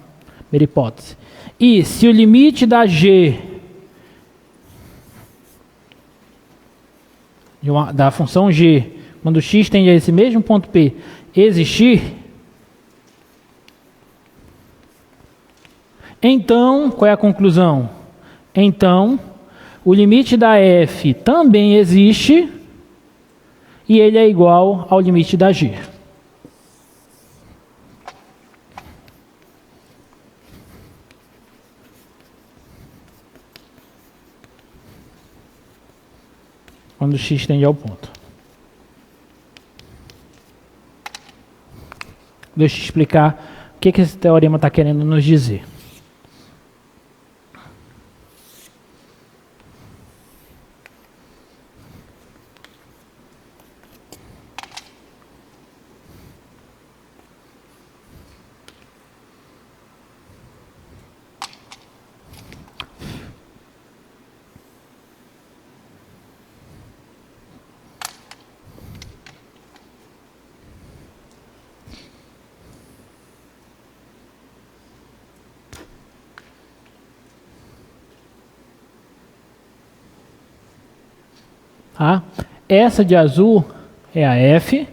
primeira hipótese, e se o limite da g da função g, quando x tende a esse mesmo ponto P, existir, então, qual é a conclusão? Então, o limite da f também existe e ele é igual ao limite da g. Quando x tende ao ponto. Deixa eu explicar o que esse teorema está querendo nos dizer. Essa de azul é a f,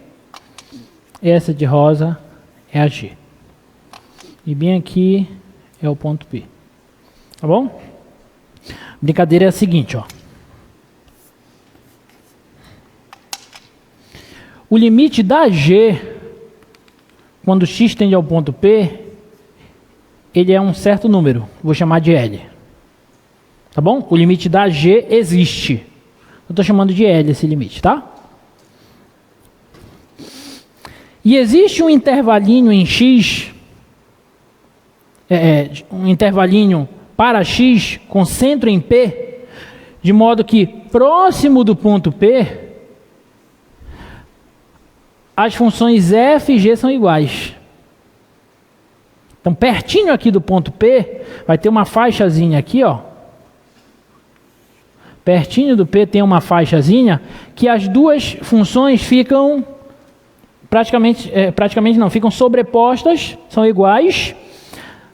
essa de rosa é a G. E bem aqui é o ponto P. Tá bom? Brincadeira é a seguinte, ó. O limite da G, quando x tende ao ponto P, ele é um certo número. Vou chamar de L. Tá bom? O limite da G existe. Eu estou chamando de L esse limite, tá? E existe um intervalinho em x, um intervalinho para x com centro em P, de modo que próximo do ponto P, as funções f e g são iguais. Então, pertinho aqui do ponto P, vai ter uma faixazinha aqui, ó. Pertinho do P tem uma faixazinha que as duas funções ficam praticamente não, ficam sobrepostas, são iguais,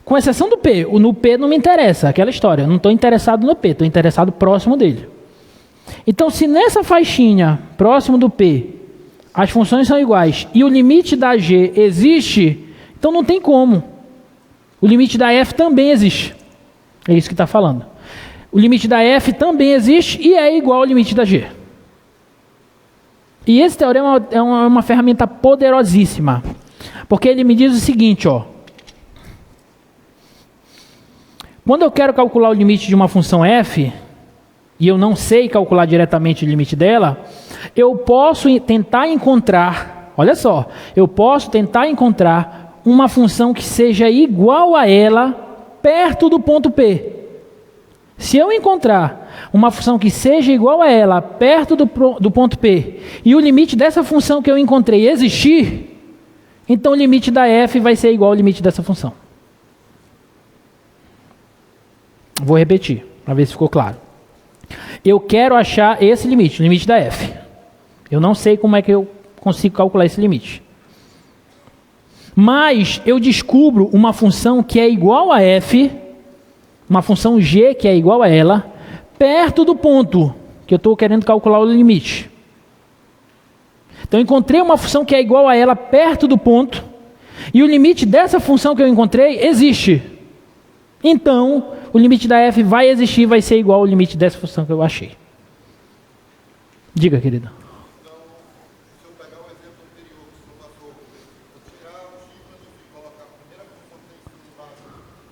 com exceção do P. No P não me interessa, aquela história. Eu não estou interessado no P, estou interessado próximo dele. Então, se nessa faixinha, próximo do P, as funções são iguais e o limite da G existe, então não tem como. O limite da F também existe. É isso que está falando. O limite da F também existe e é igual ao limite da G. E esse teorema é uma ferramenta poderosíssima. Porque ele me diz o seguinte, ó. Quando eu quero calcular o limite de uma função f, e eu não sei calcular diretamente o limite dela, eu posso tentar encontrar, olha só, eu posso tentar encontrar uma função que seja igual a ela perto do ponto P. Se eu encontrar uma função que seja igual a ela perto do ponto P, e o limite dessa função que eu encontrei existir, então o limite da f vai ser igual ao limite dessa função. Vou repetir, para ver se ficou claro. Eu quero achar esse limite, o limite da f. Eu não sei como é que eu consigo calcular esse limite. Mas eu descubro uma função que é igual a f, uma função g que é igual a ela, perto do ponto que eu estou querendo calcular o limite. Então eu encontrei uma função que é igual a ela perto do ponto, e o limite dessa função que eu encontrei existe. Então, o limite da f vai existir, vai ser igual ao limite dessa função que eu achei. Diga, querido. Então, se eu pegar o exemplo anterior que o senhor passou, eu tirar o x e colocar a primeira função que tem sido embaixo,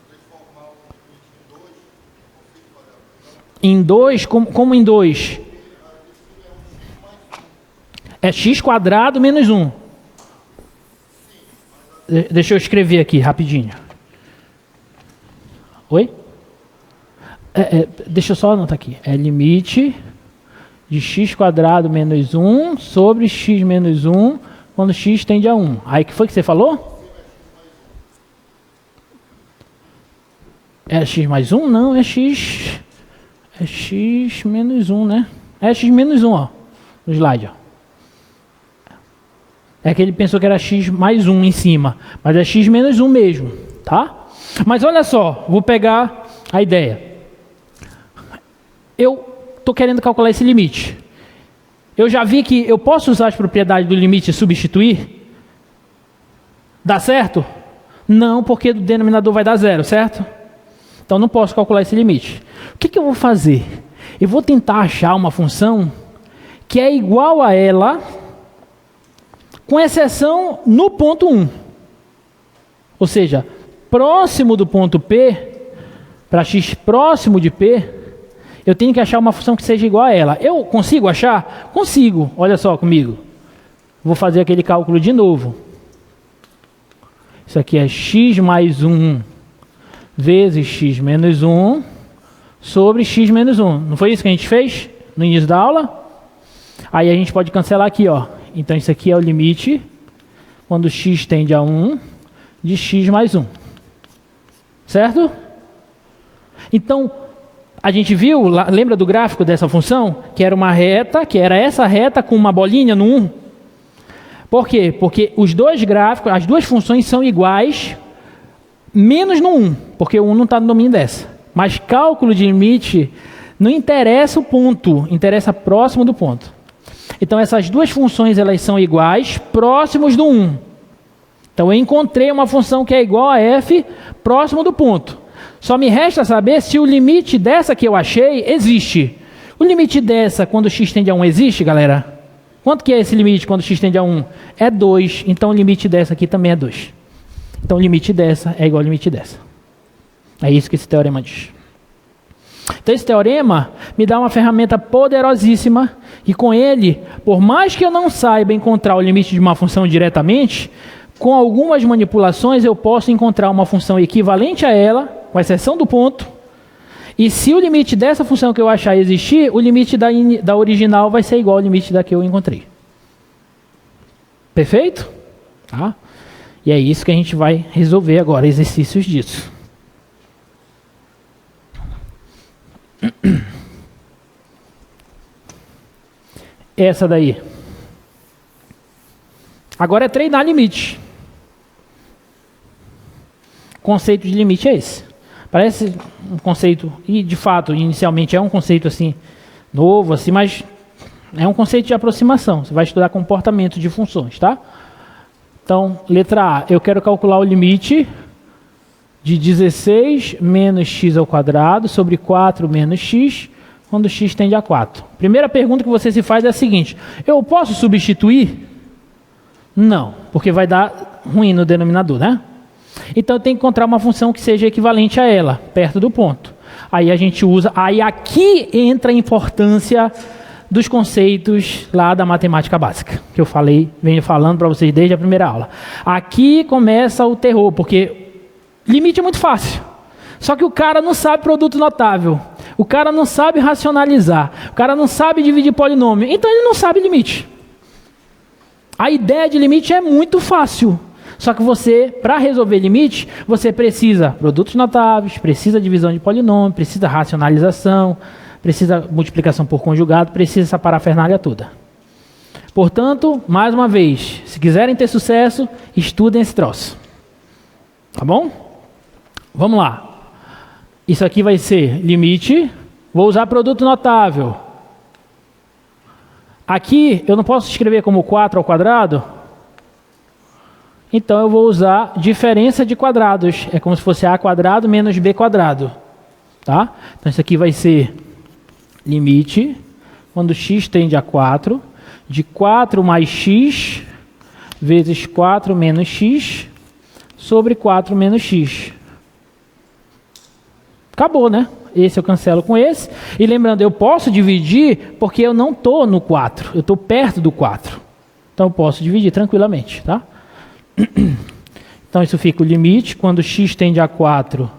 transformar o limite em 2, eu consigo fazer a função? Em 2? Como em 2? É x quadrado menos 1. Deixa eu escrever aqui, rapidinho. Oi? Deixa eu só anotar aqui. É limite de x quadrado menos 1 sobre x menos 1 quando x tende a 1. Aí, o que foi que você falou? É x mais 1? Não, é x menos 1, né? É x menos 1, ó. No slide, ó. É que ele pensou que era x mais 1 em cima. Mas é x menos 1 mesmo, tá? Mas olha só, vou pegar a ideia. Eu estou querendo calcular esse limite. Eu já vi que eu posso usar as propriedades do limite e substituir? Dá certo? Não, porque o denominador vai dar 0, certo? Então não posso calcular esse limite. O que eu vou fazer? Eu vou tentar achar uma função que é igual a ela, com exceção no ponto 1. Ou seja, próximo do ponto P, para x próximo de P, eu tenho que achar uma função que seja igual a ela. Eu consigo achar? Consigo. Olha só comigo. Vou fazer aquele cálculo de novo. Isso aqui é x mais 1 vezes x menos 1 sobre x menos 1. Não foi isso que a gente fez no início da aula? Aí a gente pode cancelar aqui, ó. Então isso aqui é o limite, quando x tende a 1, de x mais 1. Certo? Então, a gente viu, lembra do gráfico dessa função? Que era uma reta, que era essa reta com uma bolinha no 1. Por quê? Porque os dois gráficos, as duas funções são iguais, menos no 1, porque o 1 não está no domínio dessa. Mas cálculo de limite não interessa o ponto, interessa próximo do ponto. Então essas duas funções elas são iguais, próximos do 1. Então eu encontrei uma função que é igual a f próximo do ponto. Só me resta saber se o limite dessa que eu achei existe. O limite dessa quando x tende a 1 existe, galera? Quanto que é esse limite quando x tende a 1? É 2. Então o limite dessa aqui também é 2. Então o limite dessa é igual ao limite dessa. É isso que esse teorema diz. Então esse teorema me dá uma ferramenta poderosíssima e com ele, por mais que eu não saiba encontrar o limite de uma função diretamente, com algumas manipulações eu posso encontrar uma função equivalente a ela, com exceção do ponto, e se o limite dessa função que eu achar existir, o limite da original vai ser igual ao limite da que eu encontrei. Perfeito? Tá? E é isso que a gente vai resolver agora, exercícios disso. Essa daí. Agora é treinar limite. O conceito de limite é esse. Parece um conceito, e de fato, inicialmente é um conceito assim, novo, assim, mas é um conceito de aproximação. Você vai estudar comportamento de funções, tá? Então, letra A, eu quero calcular o limite de 16 menos x ao quadrado sobre 4 menos x, quando x tende a 4. Primeira pergunta que você se faz é a seguinte: eu posso substituir? Não, porque vai dar ruim no denominador, né? Então eu tenho que encontrar uma função que seja equivalente a ela, perto do ponto. Aí a gente usa, aí aqui entra a importância dos conceitos lá da matemática básica, que eu venho falando para vocês desde a primeira aula. Aqui começa o terror, porque limite é muito fácil. Só que o cara não sabe produto notável. O cara não sabe racionalizar. O cara não sabe dividir polinômio. Então ele não sabe limite. A ideia de limite é muito fácil. Só que você, para resolver limite, você precisa produtos notáveis, precisa divisão de polinômio, precisa racionalização, precisa multiplicação por conjugado, precisa essa parafernália toda. Portanto, mais uma vez, se quiserem ter sucesso, estudem esse troço. Tá bom? Vamos lá. Isso aqui vai ser limite. Vou usar produto notável. Aqui eu não posso escrever como 4 ao quadrado. Então eu vou usar diferença de quadrados. É como se fosse a quadrado menos b quadrado. Tá? Então isso aqui vai ser limite, quando x tende a 4, de 4 mais x vezes 4 menos x sobre 4 menos x. Acabou, né? Esse eu cancelo com esse. E lembrando, eu posso dividir porque eu não estou no 4. Eu estou perto do 4. Então eu posso dividir tranquilamente, tá? Então isso fica o limite quando x tende a 4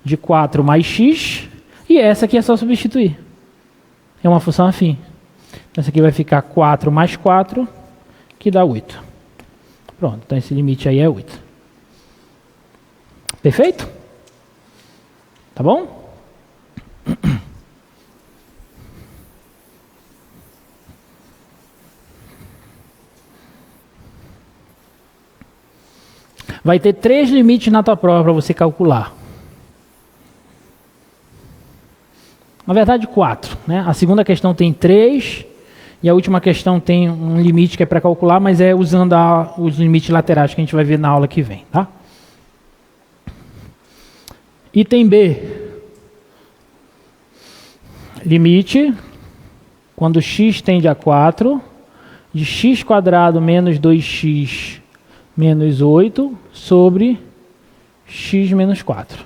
de 4 mais x. E essa aqui é só substituir. É uma função afim. Então essa aqui vai ficar 4 mais 4, que dá 8. Pronto, então esse limite aí é 8. Perfeito? Tá bom? Vai ter 3 limites na tua prova para você calcular. Na verdade, 4. Né? A segunda questão tem 3 e a última questão tem um limite que é para calcular, mas é usando os limites laterais que a gente vai ver na aula que vem. Tá? Item B. Limite, quando x tende a 4, de x² menos 2x menos 8 sobre x menos 4.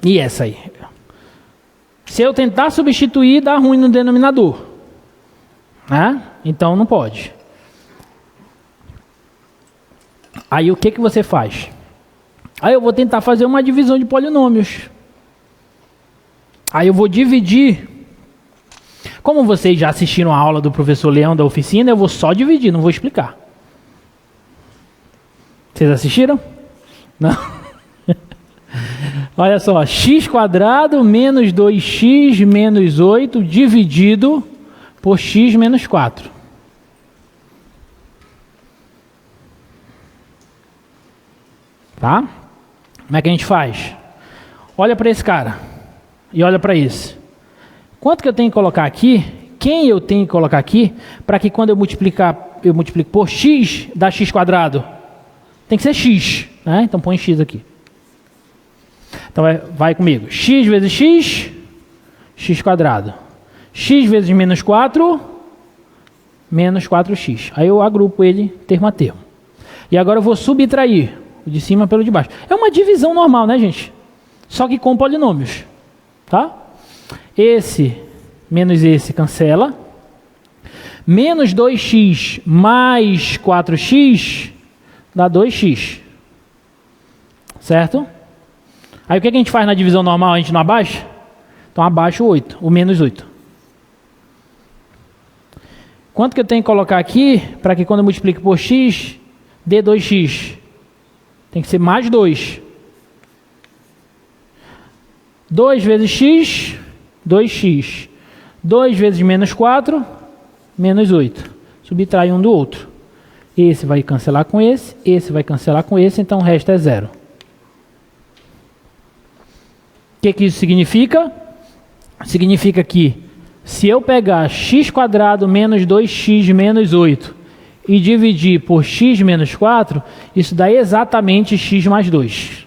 E essa aí? Se eu tentar substituir, dá ruim no denominador. Né? Então não pode. Aí o que você faz? Aí eu vou tentar fazer uma divisão de polinômios. Aí eu vou dividir. Como vocês já assistiram a aula do professor Leão da oficina, eu vou só dividir, não vou explicar. Vocês assistiram? Não? Olha só, x² menos 2x menos 8 dividido por x menos 4. Tá? Como é que a gente faz? Olha para esse cara e olha para esse. Quanto que eu tenho que colocar aqui? Quem eu tenho que colocar aqui para que quando eu multiplico por x, dá x quadrado? Tem que ser x, né? Então põe x aqui. Então vai comigo. X vezes x, x quadrado. X vezes menos 4, menos 4x. Aí eu agrupo ele termo a termo. E agora eu vou subtrair o de cima pelo de baixo. É uma divisão normal, né, gente? Só que com polinômios. Tá? Esse menos esse cancela. Menos 2x mais 4x dá 2x. Certo? Aí o que a gente faz na divisão normal? A gente não abaixa? Então abaixo o 8, o menos 8. Quanto que eu tenho que colocar aqui para que quando eu multiplique por x, dê 2x? Tem que ser mais 2. 2 vezes x, 2x. 2 vezes menos 4, menos 8. Subtrai um do outro. Esse vai cancelar com esse vai cancelar com esse, então o resto é 0. O que isso significa? Significa que se eu pegar x quadrado menos 2x menos 8 e dividir por x menos 4, isso dá exatamente x mais 2.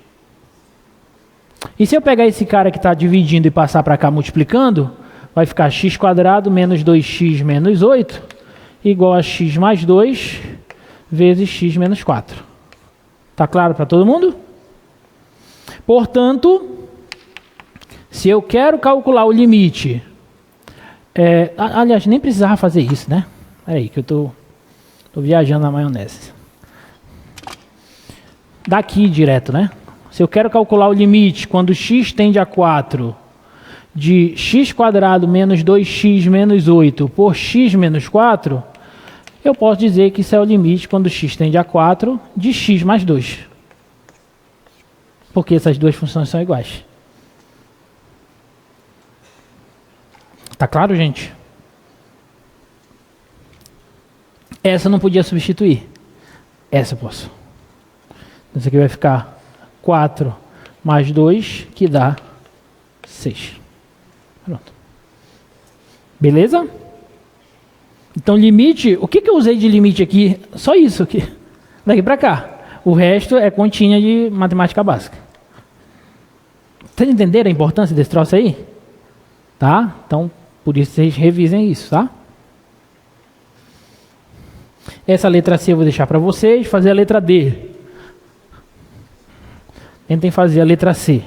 E se eu pegar esse cara que está dividindo e passar para cá multiplicando, vai ficar x quadrado menos 2x menos 8 igual a x mais 2 vezes x menos 4. Está claro para todo mundo? Portanto, se eu quero calcular o limite... aliás, nem precisava fazer isso, né? Peraí, que eu tô viajando na maionese. Daqui direto, né? Se eu quero calcular o limite quando x tende a 4 de x quadrado menos 2x menos 8 por x menos 4, eu posso dizer que isso é o limite quando x tende a 4 de x mais 2. Porque essas duas funções são iguais. Tá claro, gente? Essa eu não podia substituir. Essa eu posso. Então, isso aqui vai ficar 4 mais 2, que dá 6. Pronto. Beleza? Então, limite... O que eu usei de limite aqui? Só isso aqui. Daqui para cá. O resto é continha de matemática básica. Vocês entenderam a importância desse troço aí? Tá? Então... Por isso, vocês revisem isso, tá? Essa letra C eu vou deixar para vocês. Fazer a letra D. Tentem fazer a letra C.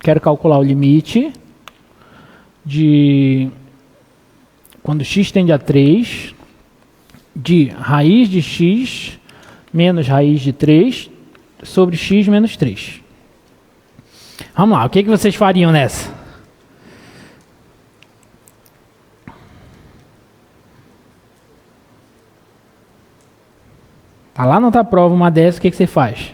Quero calcular o limite de quando x tende a 3 de raiz de x menos raiz de 3 sobre x menos 3. Vamos lá, o que vocês fariam nessa? Tá lá na tua prova uma dessa, o que você faz?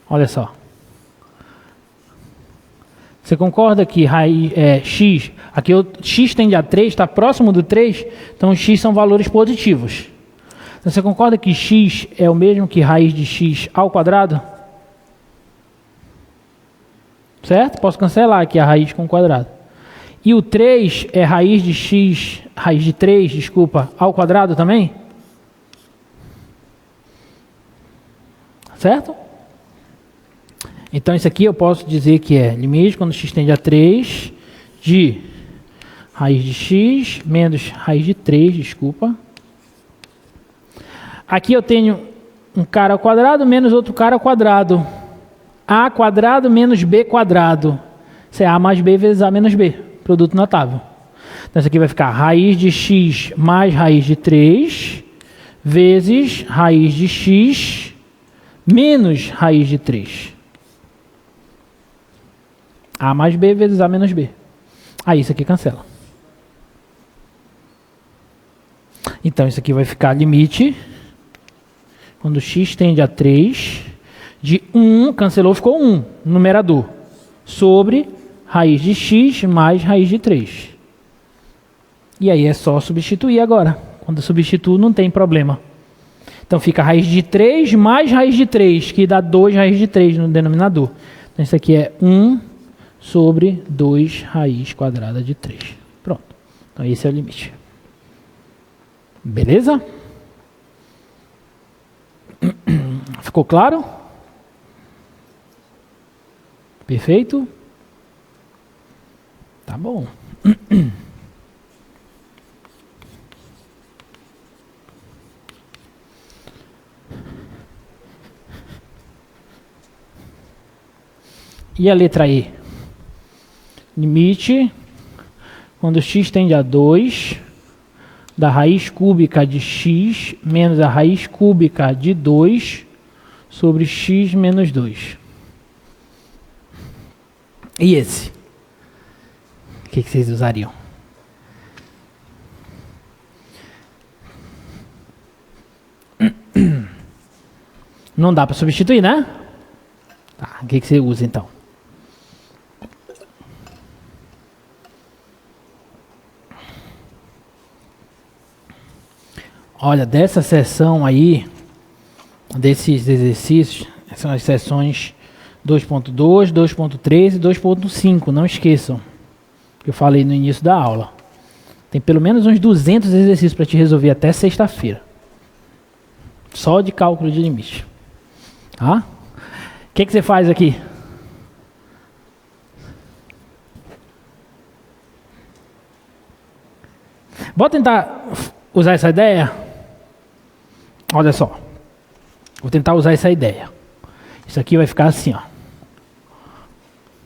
Olha só. Você concorda que raiz, x, aqui x tende a 3, está próximo do 3, então x são valores positivos. Então, você concorda que x é o mesmo que raiz de x ao quadrado? Certo? Posso cancelar aqui a raiz com o quadrado. E o 3 é raiz de x, raiz de 3, desculpa, ao quadrado também? Certo? Então, isso aqui eu posso dizer que é limite quando x tende a 3 de raiz de x menos raiz de 3, desculpa. Aqui eu tenho um cara ao quadrado menos outro cara ao quadrado. A quadrado menos b quadrado. Isso é a mais b vezes a menos b. Produto notável. Então, isso aqui vai ficar raiz de x mais raiz de 3 vezes raiz de x menos raiz de 3. A mais B vezes A menos B. Aí isso aqui cancela. Então isso aqui vai ficar limite, quando x tende a 3, de 1, cancelou, ficou 1, numerador, sobre raiz de x mais raiz de 3. E aí é só substituir agora. Quando eu substituo não tem problema. Então fica raiz de 3 mais raiz de 3, que dá 2 raiz de 3 no denominador. Então isso aqui é 1 sobre 2 raiz quadrada de 3. Pronto. Então esse é o limite. Beleza? Ficou claro? Perfeito? Tá bom. E a letra E? Limite, quando x tende a 2, da raiz cúbica de x menos a raiz cúbica de 2 sobre x menos 2. E esse? O que vocês usariam? Não dá para substituir, né? Tá, o que você usa então? Olha, dessa seção aí, desses exercícios, são as seções 2.2, 2.3 e 2.5, não esqueçam, que eu falei no início da aula. Tem pelo menos uns 200 exercícios para te resolver até sexta-feira. Só de cálculo de limite. Tá? O que você faz aqui? Vou tentar usar essa ideia. Olha só. Vou tentar usar essa ideia. Isso aqui vai ficar assim, ó.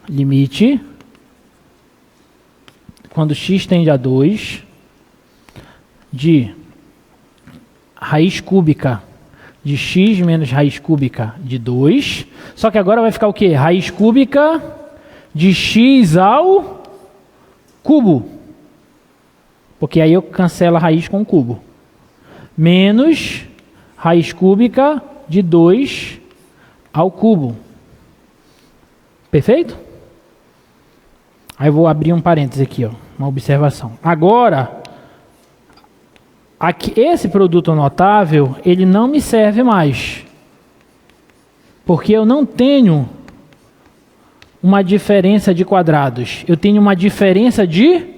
Limite, quando x tende a 2, de raiz cúbica de x menos raiz cúbica de 2. Só que agora vai ficar o quê? Raiz cúbica de x ao cubo. Porque aí eu cancelo a raiz com o cubo. Menos raiz cúbica de 2 ao cubo. Perfeito? Aí eu vou abrir um parênteses aqui, ó, uma observação. Agora, aqui, esse produto notável, ele não me serve mais. Porque eu não tenho uma diferença de quadrados. Eu tenho uma diferença de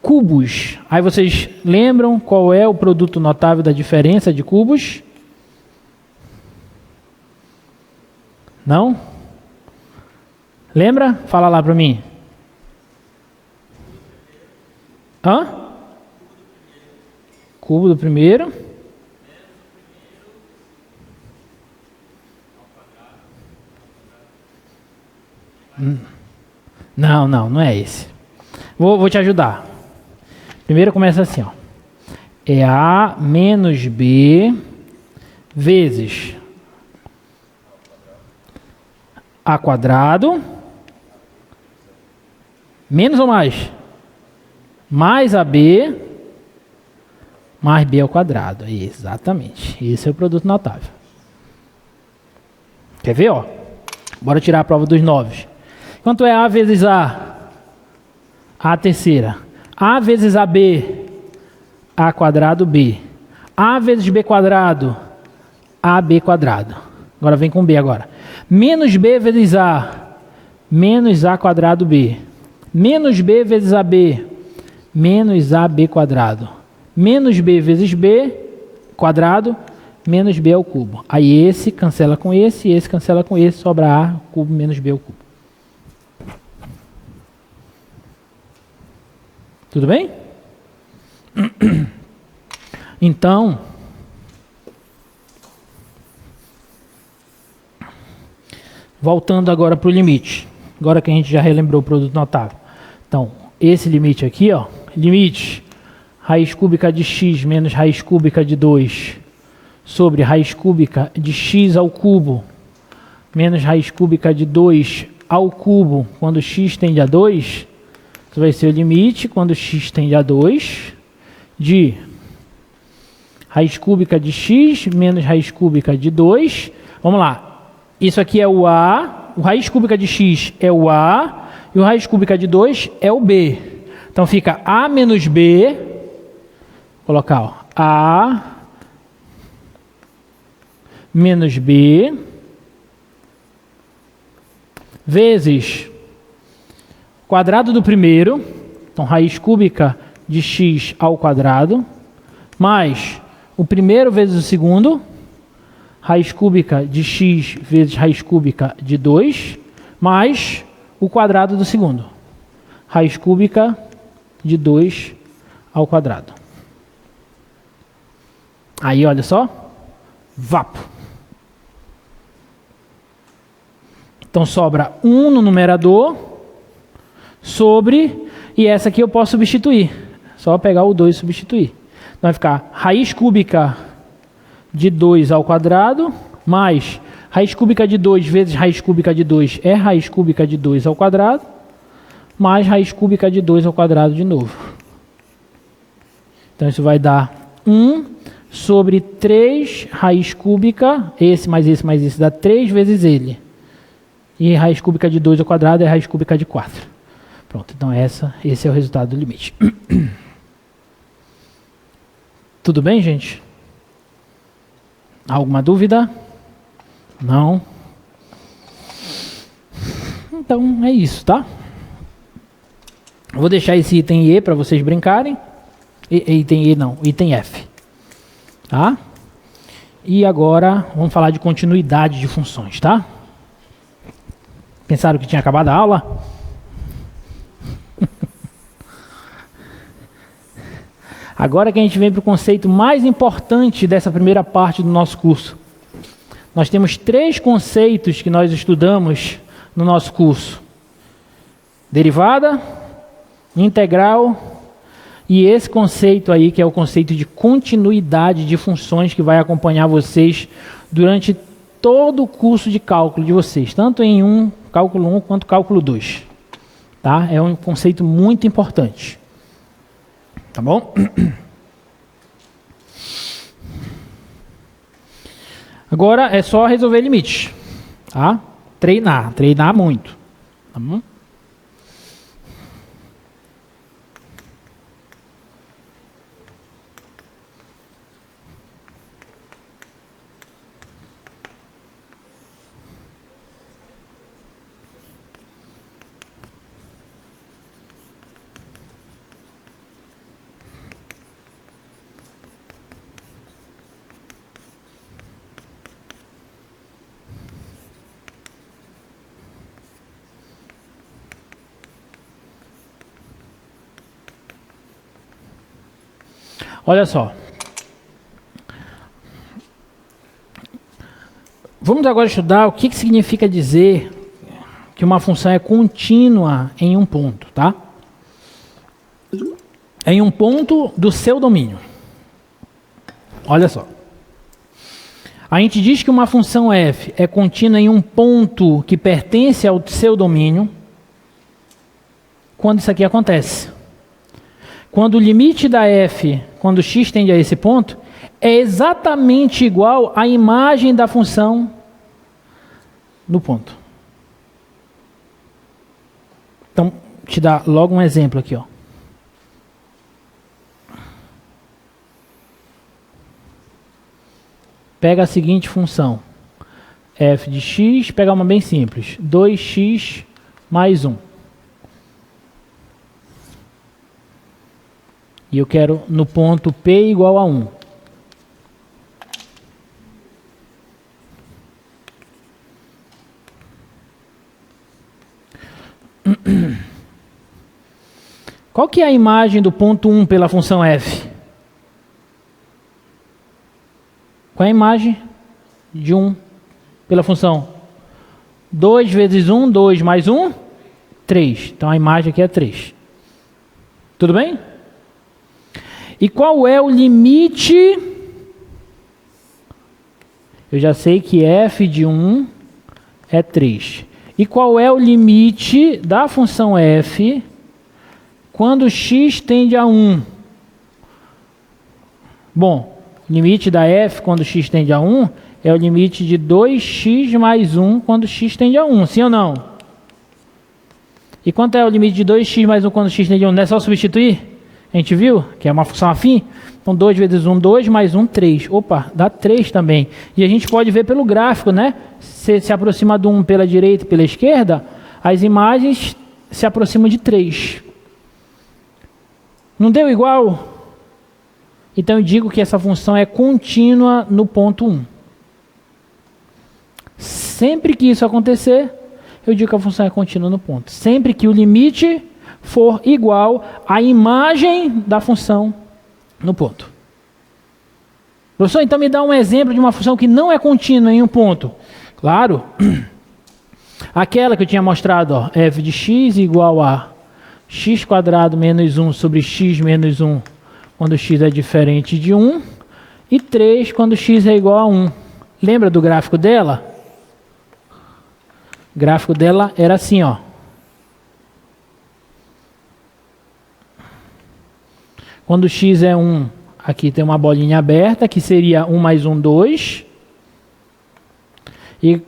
cubos. Aí vocês lembram qual é o produto notável da diferença de cubos? Não? Lembra? Fala lá para mim. Hã? Cubo do primeiro. Não é esse. Vou te ajudar. Primeiro começa assim, ó. É A menos B vezes A quadrado menos ou mais? Mais AB mais B ao quadrado. Exatamente. Esse é o produto notável. Quer ver, ó? Bora tirar a prova dos 9. Quanto é A vezes A? A terceira. A vezes AB, A quadrado B. A vezes B quadrado, AB quadrado. Agora vem com B agora. Menos B vezes A, menos A quadrado B. Menos B vezes AB, menos AB quadrado. Menos B vezes B quadrado, menos B ao cubo. Aí esse cancela com esse cancela com esse, sobra A cubo menos B ao cubo. Tudo bem? Então, voltando agora para o limite. Agora que a gente já relembrou o produto notável. Então, esse limite aqui, ó, limite raiz cúbica de x menos raiz cúbica de 2 sobre raiz cúbica de x ao cubo menos raiz cúbica de 2 ao cubo quando x tende a 2, isso vai ser o limite quando x tende a 2 de raiz cúbica de x menos raiz cúbica de 2. Vamos lá. Isso aqui é o a, o raiz cúbica de x é o a, e o raiz cúbica de 2 é o b. Então fica a menos b, vou colocar ó, a menos b, vezes quadrado do primeiro, então raiz cúbica de x ao quadrado, mais o primeiro vezes o segundo, raiz cúbica de x vezes raiz cúbica de 2, mais o quadrado do segundo, raiz cúbica de 2 ao quadrado. Aí, olha só, vapo. Então, sobra 1 no numerador, sobre, e essa aqui eu posso substituir. Só pegar o 2 e substituir. Então, vai ficar raiz cúbica de 2 ao quadrado, mais raiz cúbica de 2 vezes raiz cúbica de 2 é raiz cúbica de 2 ao quadrado, mais raiz cúbica de 2 ao quadrado de novo. Então, isso vai dar 1 sobre 3 raiz cúbica, esse mais esse, dá 3 vezes ele. E raiz cúbica de 2 ao quadrado é raiz cúbica de 4. Pronto, então esse é o resultado do limite. Tudo bem, gente? Alguma dúvida? Não? Então é isso, tá? Vou deixar esse item E para vocês brincarem. Item E não, item F. Tá? E agora vamos falar de continuidade de funções, tá? Pensaram que tinha acabado a aula? Agora que a gente vem para o conceito mais importante dessa primeira parte do nosso curso. Nós temos 3 conceitos que nós estudamos no nosso curso. Derivada, integral e esse conceito aí que é o conceito de continuidade de funções que vai acompanhar vocês durante todo o curso de cálculo de vocês, tanto em cálculo 1 quanto cálculo 2. Tá? É um conceito muito importante. Tá bom? Agora é só resolver limites. Tá? Treinar muito. Tá bom? Olha só. Vamos agora estudar o que significa dizer que uma função é contínua em um ponto, tá? Em um ponto do seu domínio. Olha só. A gente diz que uma função f é contínua em um ponto que pertence ao seu domínio quando isso aqui acontece. Quando o limite da f, quando x tende a esse ponto, é exatamente igual à imagem da função no ponto. Então, te dar logo um exemplo aqui, ó. Pega a seguinte função. F de x, pega uma bem simples. 2x mais 1. E eu quero no ponto P igual a 1. Qual que é a imagem do ponto 1 pela função f? Qual é a imagem de 1 pela função? 2 vezes 1, 2 mais 1, 3. Então a imagem aqui é 3. Tudo bem? E qual é o limite? Eu já sei que f de 1 é 3. E qual é o limite da função f quando x tende a 1? Bom, o limite da f quando x tende a 1 é o limite de 2x mais 1 quando x tende a 1, sim ou não? E quanto é o limite de 2x mais 1 quando x tende a 1? Não é só substituir? A gente viu que é uma função afim? Então 2 vezes 1, 2, mais 1, 3. Opa, dá 3 também. E a gente pode ver pelo gráfico, né? Se aproxima do 1 pela direita e pela esquerda, as imagens se aproximam de 3. Não deu igual? Então eu digo que essa função é contínua no ponto 1. Sempre que isso acontecer, eu digo que a função é contínua no ponto. Sempre que o limite for igual à imagem da função no ponto. Professor, então me dá um exemplo de uma função que não é contínua em um ponto. Claro, aquela que eu tinha mostrado, ó, f de x igual a x² menos 1 sobre x menos 1 quando x é diferente de 1 e 3 quando x é igual a 1. Lembra do gráfico dela? O gráfico dela era assim, ó. Quando x é 1, aqui tem uma bolinha aberta, que seria 1 mais 1, 2. E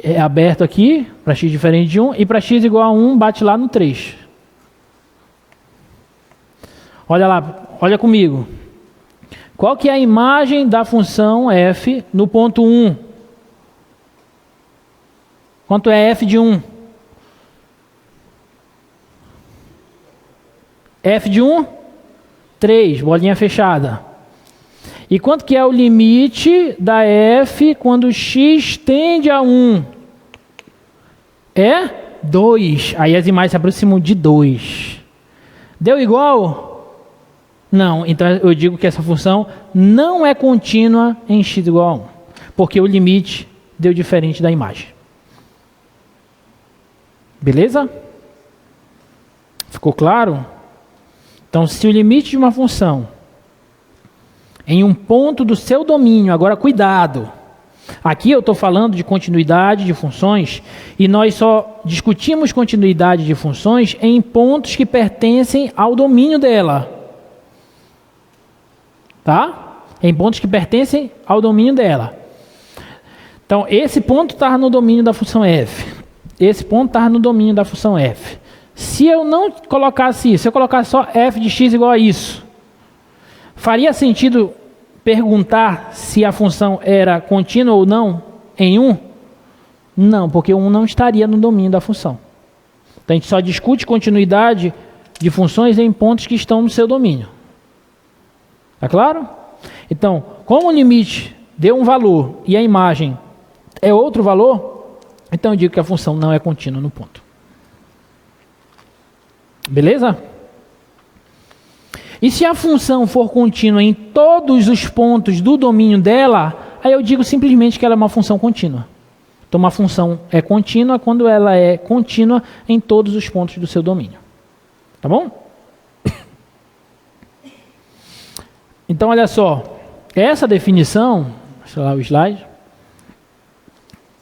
é aberto aqui, para x diferente de 1. E para x igual a 1, bate lá no 3. Olha lá, olha comigo. Qual que é a imagem da função f no ponto 1? Quanto é f de 1? F de 1? 3, bolinha fechada. E quanto que é o limite da f quando x tende a 1? É 2. Aí as imagens se aproximam de 2. Deu igual? Não, então eu digo que essa função não é contínua em x igual a 1. Porque o limite deu diferente da imagem. Beleza? Ficou claro? Então, se o limite de uma função em um ponto do seu domínio, agora cuidado, aqui eu estou falando de continuidade de funções e nós só discutimos continuidade de funções em pontos que pertencem ao domínio dela. Tá? Em pontos que pertencem ao domínio dela. Então, esse ponto está no domínio da função f. Esse ponto está no domínio da função f. Se eu não colocasse isso, se eu colocasse só f de x igual a isso, faria sentido perguntar se a função era contínua ou não em 1? Não, porque 1 não estaria no domínio da função. Então a gente só discute continuidade de funções em pontos que estão no seu domínio. Tá claro? Então, como o limite deu um valor e a imagem é outro valor, então eu digo que a função não é contínua no ponto. Beleza? E se a função for contínua em todos os pontos do domínio dela, aí eu digo simplesmente que ela é uma função contínua. Então uma função é contínua quando ela é contínua em todos os pontos do seu domínio. Tá bom? Então olha só, essa definição, deixa lá o slide,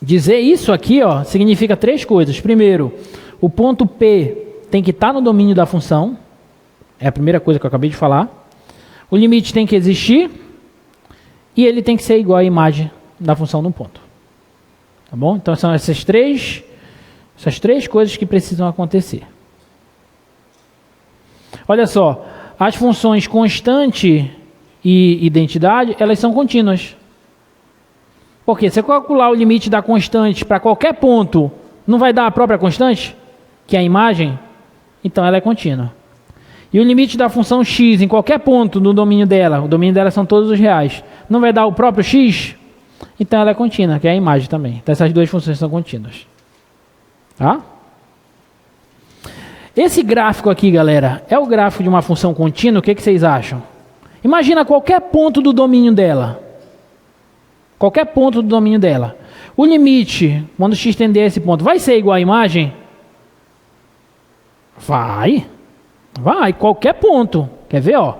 dizer isso aqui, ó, significa 3 coisas. Primeiro, o ponto P tem que estar no domínio da função. É a primeira coisa que eu acabei de falar. O limite tem que existir. E ele tem que ser igual à imagem da função no ponto. Tá bom? Então são essas três coisas que precisam acontecer. Olha só. As funções constante e identidade, elas são contínuas. Porque se eu calcular o limite da constante para qualquer ponto, não vai dar a própria constante? Que é a imagem? Então ela é contínua. E o limite da função x em qualquer ponto no domínio dela, o domínio dela são todos os reais, não vai dar o próprio x? Então ela é contínua, que é a imagem também. Então essas duas funções são contínuas. Tá? Esse gráfico aqui, galera, é o gráfico de uma função contínua, o que vocês acham? Imagina qualquer ponto do domínio dela. Qualquer ponto do domínio dela. O limite, quando x tender a esse ponto, vai ser igual à imagem? Vai, qualquer ponto. Quer ver, ó?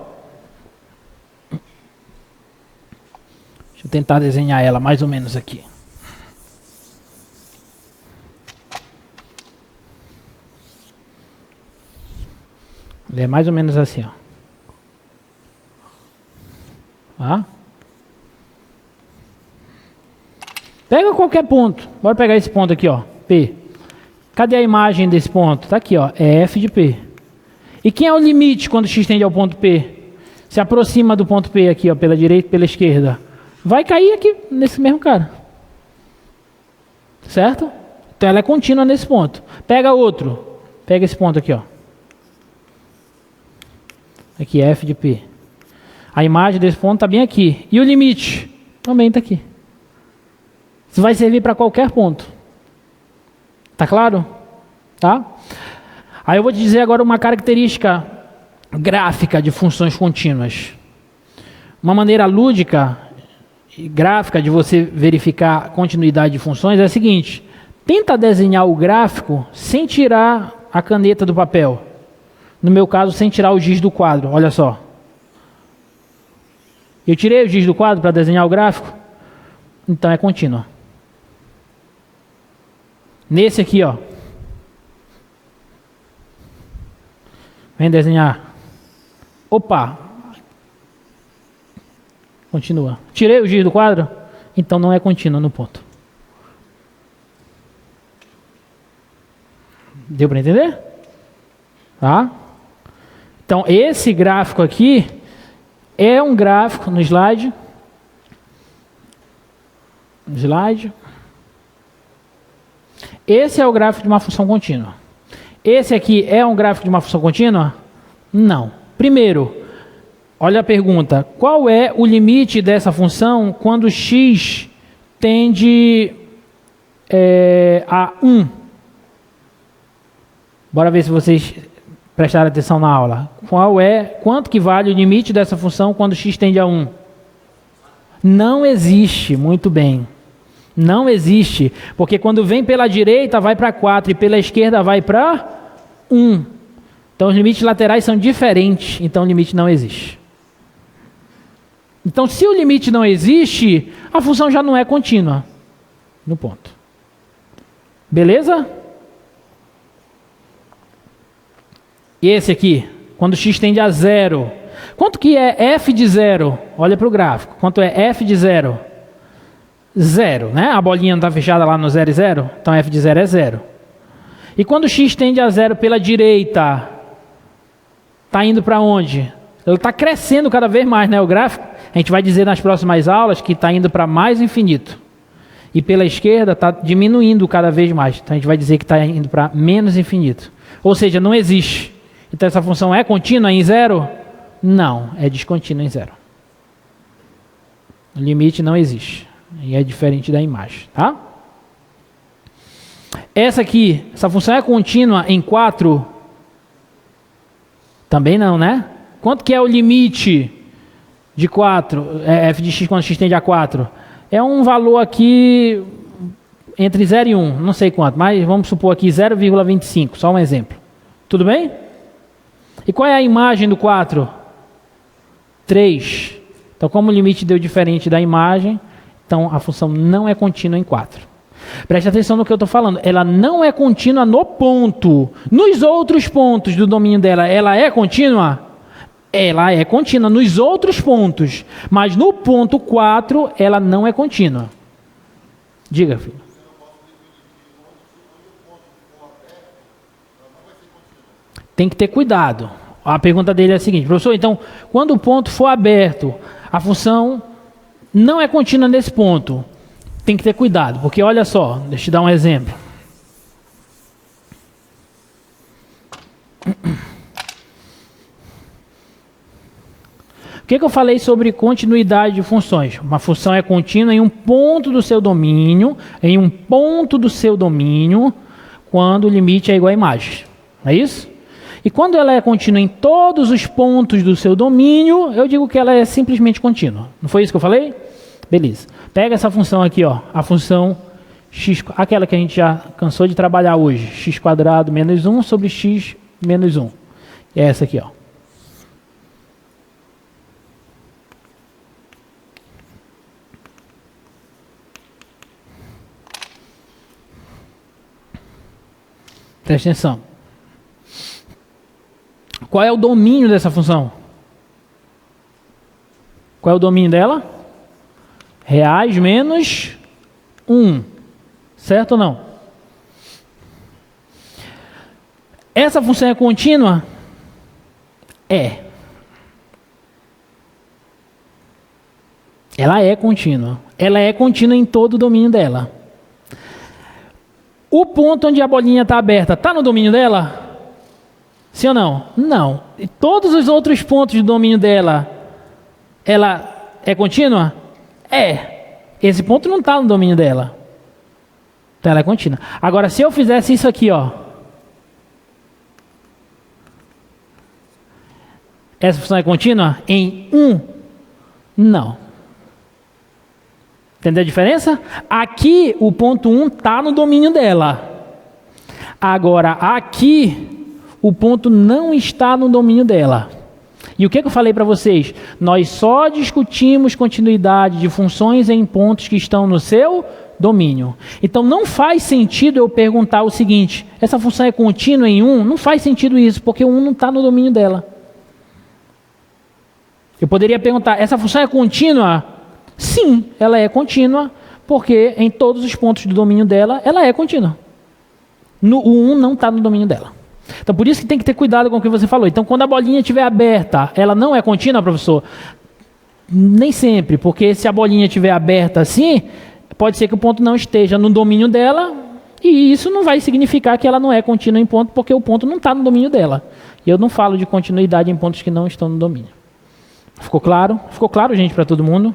Deixa eu tentar desenhar ela mais ou menos aqui. Ele é mais ou menos assim, ó. Tá? Pega qualquer ponto. Bora pegar esse ponto aqui, ó. P. Cadê a imagem desse ponto? Tá aqui, ó. É f de P. E quem é o limite quando x tende ao ponto P? Se aproxima do ponto P aqui, ó, pela direita e pela esquerda. Vai cair aqui nesse mesmo cara. Certo? Então ela é contínua nesse ponto. Pega outro. Pega esse ponto aqui, ó. Aqui, f de P. A imagem desse ponto está bem aqui. E o limite? Também está aqui. Isso vai servir para qualquer ponto. Tá claro? Tá? Aí eu vou te dizer agora uma característica gráfica de funções contínuas. Uma maneira lúdica e gráfica de você verificar a continuidade de funções é a seguinte. Tenta desenhar o gráfico sem tirar a caneta do papel. No meu caso, sem tirar o giz do quadro. Olha só. Eu tirei o giz do quadro para desenhar o gráfico. Então é contínua. Nesse aqui, ó. Vem desenhar. Opa. Continua. Tirei o giz do quadro. Então não é contínua no ponto. Deu para entender? Tá? Então esse gráfico aqui é um gráfico no slide. Esse é o gráfico de uma função contínua. Esse aqui é um gráfico de uma função contínua? Não. Primeiro, olha a pergunta. Qual é o limite dessa função quando x tende a 1? Bora ver se vocês prestaram atenção na aula. Quanto que vale o limite dessa função quando x tende a 1? Não existe, muito bem. Não existe, porque quando vem pela direita vai para 4 e pela esquerda vai para 1. Então os limites laterais são diferentes, então o limite não existe. Então se o limite não existe, a função já não é contínua no ponto. Beleza? E esse aqui, quando x tende a 0. Quanto que é f de 0? Olha para o gráfico. Quanto é f de 0? 0, né? A bolinha não está fechada lá no 0 e 0? Então f de 0 é 0. E quando x tende a 0 pela direita, está indo para onde? Ele está crescendo cada vez mais, né? O gráfico, a gente vai dizer nas próximas aulas que está indo para mais infinito. E pela esquerda está diminuindo cada vez mais. Então a gente vai dizer que está indo para menos infinito. Ou seja, não existe. Então essa função é contínua em 0? Não, é descontínua em 0. O limite não existe. E é diferente da imagem, tá? Essa função é contínua em 4? Também não, né? Quanto que é o limite de 4? F de x quando x tende a 4? É um valor aqui entre 0 e 1, não sei quanto, mas vamos supor aqui 0,25, só um exemplo. Tudo bem? E qual é a imagem do 4? 3. Então, como o limite deu diferente da imagem, então a função não é contínua em 4. Preste atenção no que eu estou falando. Ela não é contínua no ponto. Nos outros pontos do domínio dela, ela é contínua? Ela é contínua nos outros pontos. Mas no ponto 4, ela não é contínua. Diga, filho. Tem que ter cuidado. A pergunta dele é a seguinte: professor, então, quando o ponto for aberto, a função não é contínua nesse ponto. Tem que ter cuidado, porque olha só, deixa eu te dar um exemplo. O que eu falei sobre continuidade de funções? Uma função é contínua em um ponto do seu domínio, quando o limite é igual a imagem. Não é isso? E quando ela é contínua em todos os pontos do seu domínio, eu digo que ela é simplesmente contínua. Não foi isso que eu falei? Beleza. Pega essa função aqui, ó, a função x, aquela que a gente já cansou de trabalhar hoje, x² menos 1 sobre x menos 1. É essa aqui, ó. Presta atenção. Qual é o domínio dessa função? Qual é o domínio dela? Reais menos 1. Certo ou não? Essa função é contínua? É. Ela é contínua. Ela é contínua em todo o domínio dela. O ponto onde a bolinha está aberta está no domínio dela? Sim ou não? Não. E todos os outros pontos do domínio dela, ela é contínua? É. Esse ponto não está no domínio dela. Então ela é contínua. Agora, se eu fizesse isso aqui, ó. Essa função é contínua? Em 1? Não. Entendeu a diferença? Aqui, o ponto 1 está no domínio dela. Agora, aqui, o ponto não está no domínio dela. E o que eu falei para vocês? Nós só discutimos continuidade de funções em pontos que estão no seu domínio. Então, não faz sentido eu perguntar o seguinte, essa função é contínua em 1? Não faz sentido isso, porque o 1 não está no domínio dela. Eu poderia perguntar, essa função é contínua? Sim, ela é contínua, porque em todos os pontos do domínio dela, ela é contínua. O 1 não está no domínio dela. Então, por isso que tem que ter cuidado com o que você falou. Então, quando a bolinha estiver aberta, ela não é contínua, professor? Nem sempre, porque se a bolinha estiver aberta assim, pode ser que o ponto não esteja no domínio dela, e isso não vai significar que ela não é contínua em ponto, porque o ponto não está no domínio dela. E eu não falo de continuidade em pontos que não estão no domínio. Ficou claro? Ficou claro, gente, para todo mundo?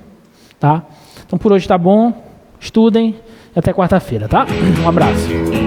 Tá? Então por hoje tá bom, estudem e até quarta-feira, tá? Um abraço.